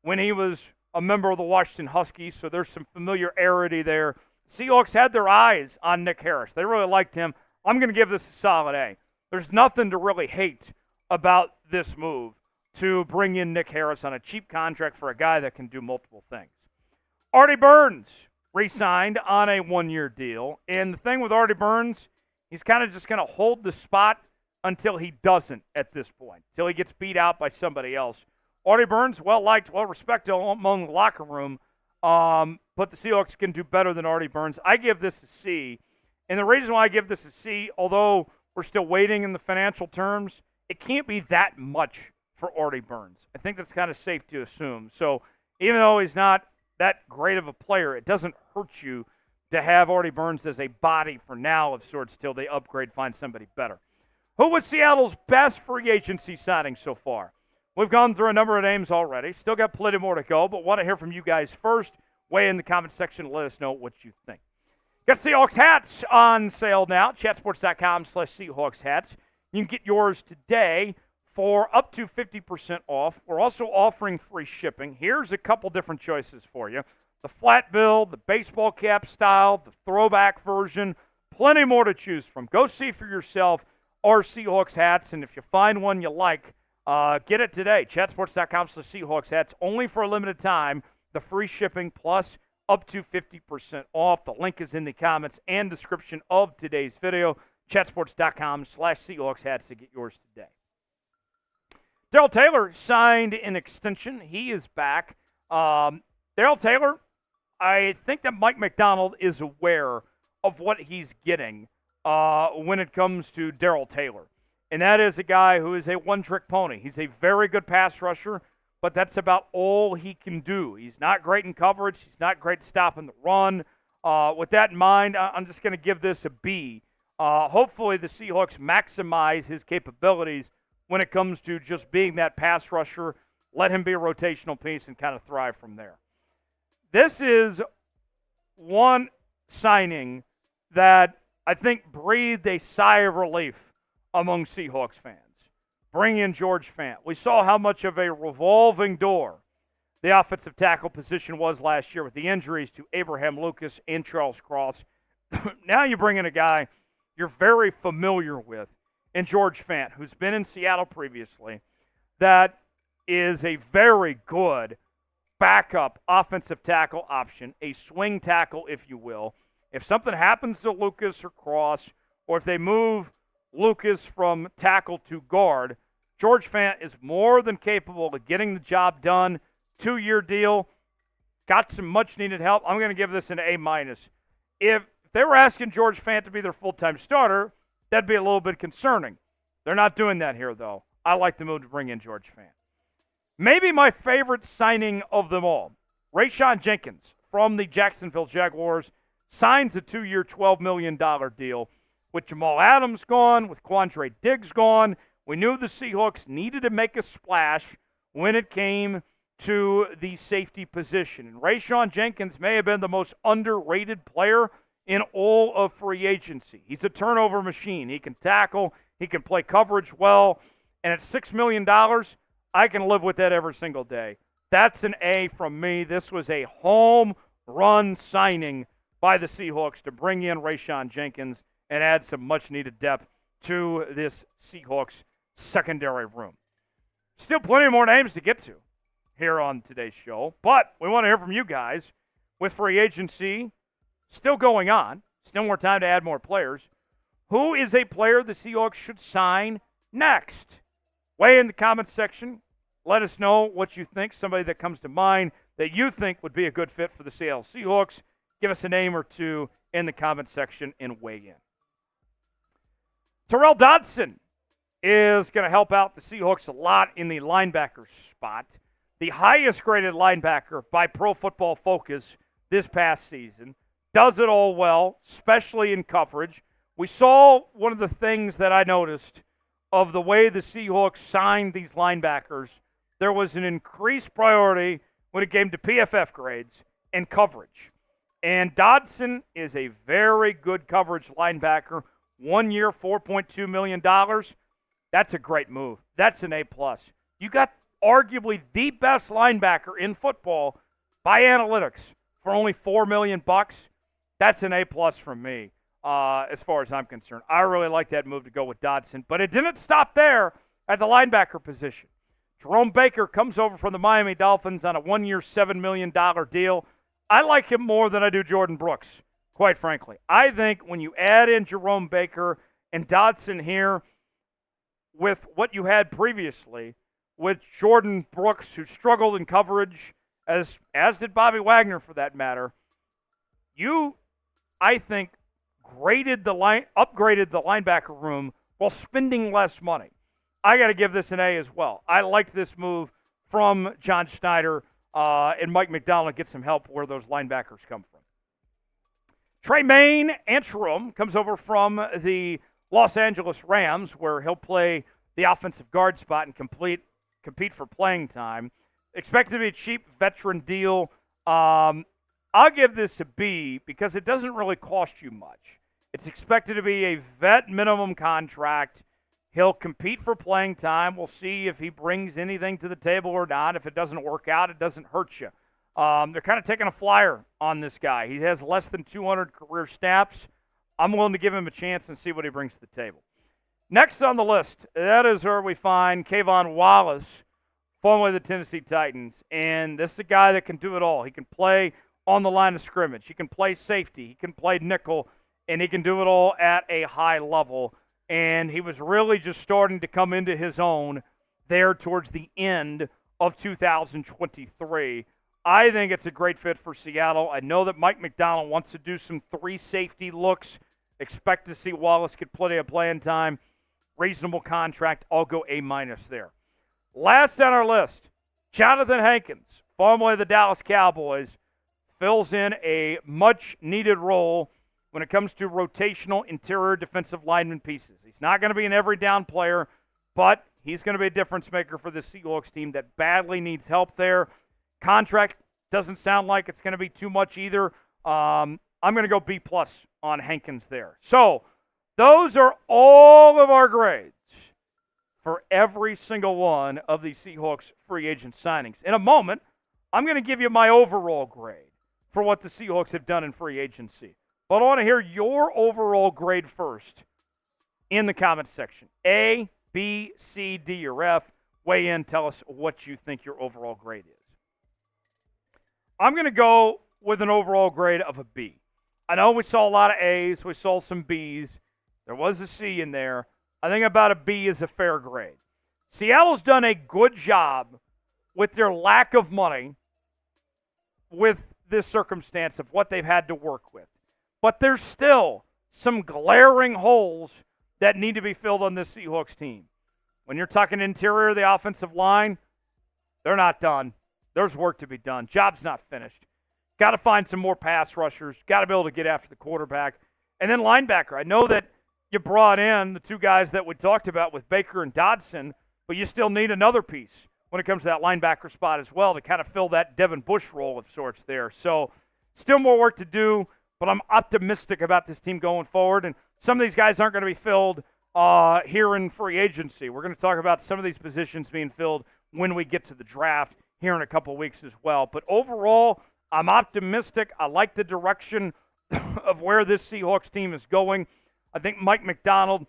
when he was a member of the Washington Huskies, so there's some familiarity there. Seahawks had their eyes on Nick Harris. They really liked him. I'm going to give this a solid A. There's nothing to really hate about this move to bring in Nick Harris on a cheap contract for a guy that can do multiple things. Artie Burns re-signed on a 1-year deal, and the thing with Artie Burns, he's kind of just going to hold the spot until he doesn't at this point, until he gets beat out by somebody else. Artie Burns, well-liked, well-respected among the locker room, but the Seahawks can do better than Artie Burns. I give this a C, and the reason why I give this a C, although we're still waiting in the financial terms, it can't be that much for Artie Burns. I think that's kind of safe to assume. So even though he's not that great of a player, it doesn't hurt you to have Artie Burns as a body for now of sorts till they upgrade, find somebody better. Who was Seattle's best free agency signing so far? We've gone through a number of names already. Still got plenty more to go, but want to hear from you guys first. Weigh in the comment section and let us know what you think. Got Seahawks hats on sale now. Chatsports.com/Seahawks hats. You can get yours today for up to 50% off. We're also offering free shipping. Here's a couple different choices for you. The flat bill, the baseball cap style, the throwback version. Plenty more to choose from. Go see for yourself our Seahawks hats, and if you find one you like, get it today. Chatsports.com/Seahawks hats. Only for a limited time. The free shipping plus up to 50% off. The link is in the comments and description of today's video. Chatsports.com/Seahawks hats to get yours today. Darrell Taylor signed an extension. He is back. Darrell Taylor, I think that Mike McDonald is aware of what he's getting when it comes to Darrell Taylor. And that is a guy who is a one-trick pony. He's a very good pass rusher, but that's about all he can do. He's not great in coverage. He's not great at stopping the run. With that in mind, I'm just going to give this a B. Hopefully the Seahawks maximize his capabilities when it comes to just being that pass rusher let him be a rotational piece and kind of thrive from there. This is one signing that I think breathed a sigh of relief among Seahawks fans. Bring in George Fant. We saw how much of a revolving door the offensive tackle position was last year with the injuries to Abraham Lucas and Charles Cross. Now you bring in a guy you're very familiar with in George Fant, who's been in Seattle previously, that is a very good backup offensive tackle option, a swing tackle, if you will. If something happens to Lucas or Cross, or if they move Lucas from tackle to guard, George Fant is more than capable of getting the job done. 2-year deal, got some much-needed help. I'm going to give this an A-. If they were asking George Fant to be their full-time starter, that'd be a little bit concerning. They're not doing that here, though. I like the move to bring in George Fant. Maybe my favorite signing of them all, Rayshawn Jenkins from the Jacksonville Jaguars signs a 2-year, $12 million deal. With Jamal Adams gone, with Quandre Diggs gone, we knew the Seahawks needed to make a splash when it came to the safety position. And Rayshawn Jenkins may have been the most underrated player in all of free agency. He's a turnover machine. He can tackle. He can play coverage well. And at $6 million, I can live with that every single day. That's an A from me. This was a home run signing by the Seahawks to bring in Rayshawn Jenkins and add some much-needed depth to this Seahawks secondary room. Still plenty more names to get to here on today's show, but we want to hear from you guys. With free agency still going on, still more time to add more players, who is a player the Seahawks should sign next? Weigh in the comments section. Let us know what you think, somebody that comes to mind that you think would be a good fit for the Seattle Seahawks. Give us a name or two in the comments section and weigh in. Terrell Dodson is going to help out the Seahawks a lot in the linebacker spot. The highest graded linebacker by Pro Football Focus this past season. Does it all well, especially in coverage. We saw one of the things that I noticed of the way the Seahawks signed these linebackers. There was an increased priority when it came to PFF grades and coverage. And Dodson is a very good coverage linebacker. 1 year, $4.2 million. That's a great move. That's an A+. You got arguably the best linebacker in football by analytics for only $4 million. That's an A+ from me as far as I'm concerned. I really like that move to go with Dodson. But it didn't stop there at the linebacker position. Jerome Baker comes over from the Miami Dolphins on a 1 year, $7 million deal. I like him more than I do Jordan Brooks, quite frankly. I think when you add in Jerome Baker and Dodson here with what you had previously with Jordan Brooks, who struggled in coverage, as did Bobby Wagner for that matter, you, I think, upgraded the linebacker room while spending less money. I got to give this an A as well. I like this move from John Schneider and Mike McDonald. Get some help where those linebackers come from. Tremaine Antrim comes over from the Los Angeles Rams, where he'll play the offensive guard spot and compete for playing time. Expected to be a cheap veteran deal. I'll give this a B because it doesn't really cost you much. It's expected to be a vet minimum contract. He'll compete for playing time. We'll see if he brings anything to the table or not. If it doesn't work out, it doesn't hurt you. They're kind of taking a flyer on this guy. He has less than 200 career snaps. I'm willing to give him a chance and see what he brings to the table. Next on the list, that is where we find Kayvon Wallace, formerly the Tennessee Titans. And this is a guy that can do it all. He can play on the line of scrimmage. He can play safety. He can play nickel. And he can do it all at a high level. And he was really just starting to come into his own there towards the end of 2023. I think it's a great fit for Seattle. I know that Mike McDonald wants to do some 3 safety looks. Expect to see Wallace get plenty of playing time. Reasonable contract. I'll go A- there. Last on our list, Jonathan Hankins, formerly the Dallas Cowboys, fills in a much-needed role when it comes to rotational interior defensive lineman pieces. He's not going to be an every down player, but He's going to be a difference maker for the Seahawks team that badly needs help there. Contract doesn't sound like it's going to be too much either. I'm going to go B+ on Hankins there. So those are all of our grades for every single one of the Seahawks free agent signings. In a moment, I'm going to give you my overall grade for what the Seahawks have done in free agency. But I want to hear your overall grade first in the comments section. A, B, C, D, or F. Weigh in. Tell us what you think your overall grade is. I'm going to go with an overall grade of a B. I know we saw a lot of A's. We saw some B's. There was a C in there. I think about a B is a fair grade. Seattle's done a good job with their lack of money with this circumstance of what they've had to work with. But there's still some glaring holes that need to be filled on this Seahawks team. When you're talking interior of the offensive line, they're not done. There's work to be done. Job's not finished. Got to find some more pass rushers. Got to be able to get after the quarterback. And then linebacker. I know that you brought in the two guys that we talked about with Baker and Dodson, but you still need another piece when it comes to that linebacker spot as well to kind of fill that Devin Bush role of sorts there. So still more work to do, but I'm optimistic about this team going forward. And some of these guys aren't going to be filled here in free agency. We're going to talk about some of these positions being filled when we get to the draft here in a couple of weeks as well. But overall, I'm optimistic. I like the direction of where this Seahawks team is going. I think Mike McDonald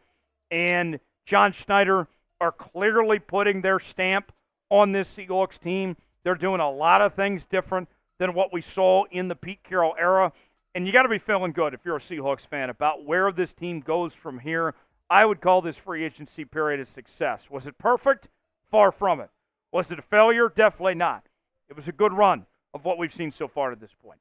and John Schneider are clearly putting their stamp on this Seahawks team. They're doing a lot of things different than what we saw in the Pete Carroll era. And you got to be feeling good if you're a Seahawks fan about where this team goes from here. I would call this free agency period a success. Was it perfect? Far from it. Was it a failure? Definitely not. It was a good run of what we've seen so far to this point.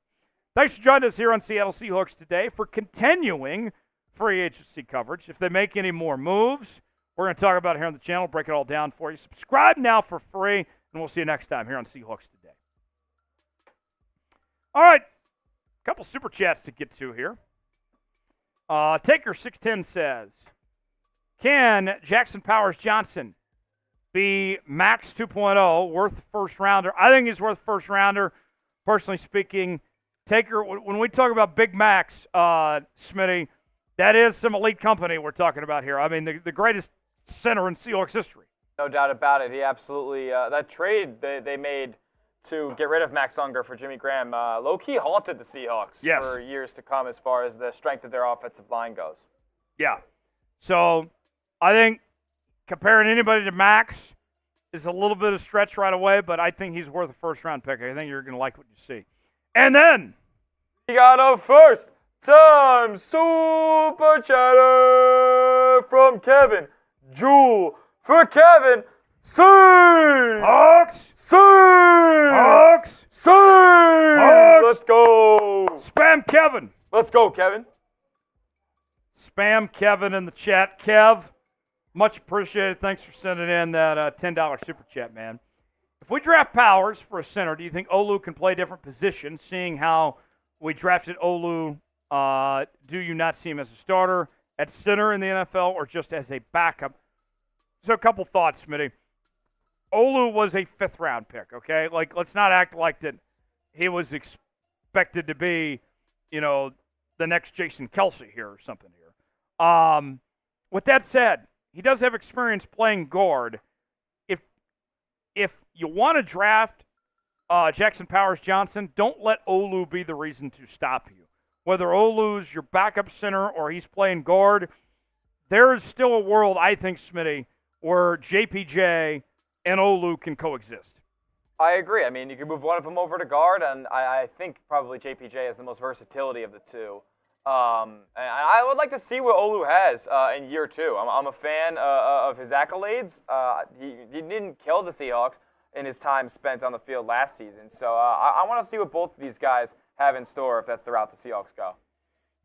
Thanks for joining us here on Seattle Seahawks Today for continuing free agency coverage. If they make any more moves, we're going to talk about it here on the channel, break it all down for you. Subscribe now for free, and we'll see you next time here on Seahawks Today. All right, a couple super chats to get to here. Taker610 says, can Jackson Powers Johnson be Max 2.0, worth first rounder? I think he's worth first rounder, personally speaking. Taker, when we talk about Big Max, Smitty, that is some elite company we're talking about here. I mean, the greatest center in Seahawks history. No doubt about it. He absolutely, that trade they made to get rid of Max Unger for Jimmy Graham, low-key haunted the Seahawks for years to come as far as the strength of their offensive line goes. Yeah. So I think comparing anybody to Max is a little bit of stretch right away, but I think he's worth a first-round pick. I think you're going to like what you see. And then we got a first-time super chatter from Kevin Jewell for Kevin C. Hawks. C. Hawks. C. Hawks. Let's go. Spam Kevin. Let's go, Kevin. Spam Kevin in the chat. Kev, much appreciated. Thanks for sending in that $10 super chat, man. If we draft Powers for a center, do you think Olu can play different positions, seeing how we drafted Olu? Do you not see him as a starter at center in the NFL or just as a backup? So a couple thoughts, Smitty. Olu was a fifth-round pick, okay? Like, let's not act like that he was expected to be, the next Jason Kelsey here or something here. With that said, he does have experience playing guard. If you want to draft Jackson Powers Johnson, don't let Olu be the reason to stop you. Whether Olu's your backup center or he's playing guard, there is still a world, I think, Smitty, where JPJ and Olu can coexist. I agree. I mean, you can move one of them over to guard, and I think probably JPJ has the most versatility of the two. And I would like to see what Olu has in year two. I'm a fan of his accolades. He didn't kill the Seahawks in his time spent on the field last season. So I want to see what both of these guys have in store if that's the route the Seahawks go.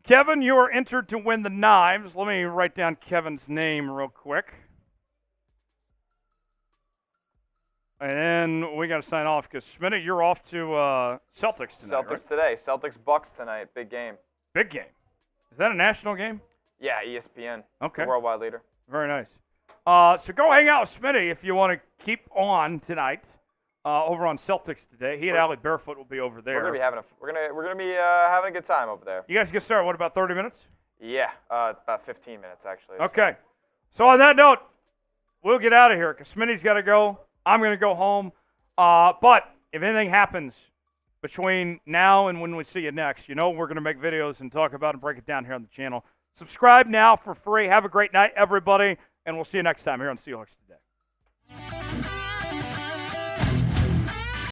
Kevin, you are entered to win the knives. Let me write down Kevin's name real quick. And then we got to sign off because, Smitty, you're off to Celtics tonight, Celtics right? today. Celtics-Bucks tonight. Big game. Big game. Is that a national game? Yeah, ESPN. Okay. The worldwide leader. Very nice. So go hang out with Smitty if you want to keep on tonight over on Celtics today. He and Allie Barefoot will be over there. We're gonna be having a good time over there. You guys get started. What, about 30 minutes? Yeah, about 15 minutes actually. Okay. So on that note, we'll get out of here because Smitty's got to go. I'm going to go home. But if anything happens between now and when we see you next, we're going to make videos and talk about and break it down here on the channel. Subscribe now for free. Have a great night, everybody, and we'll see you next time here on Seahawks Today.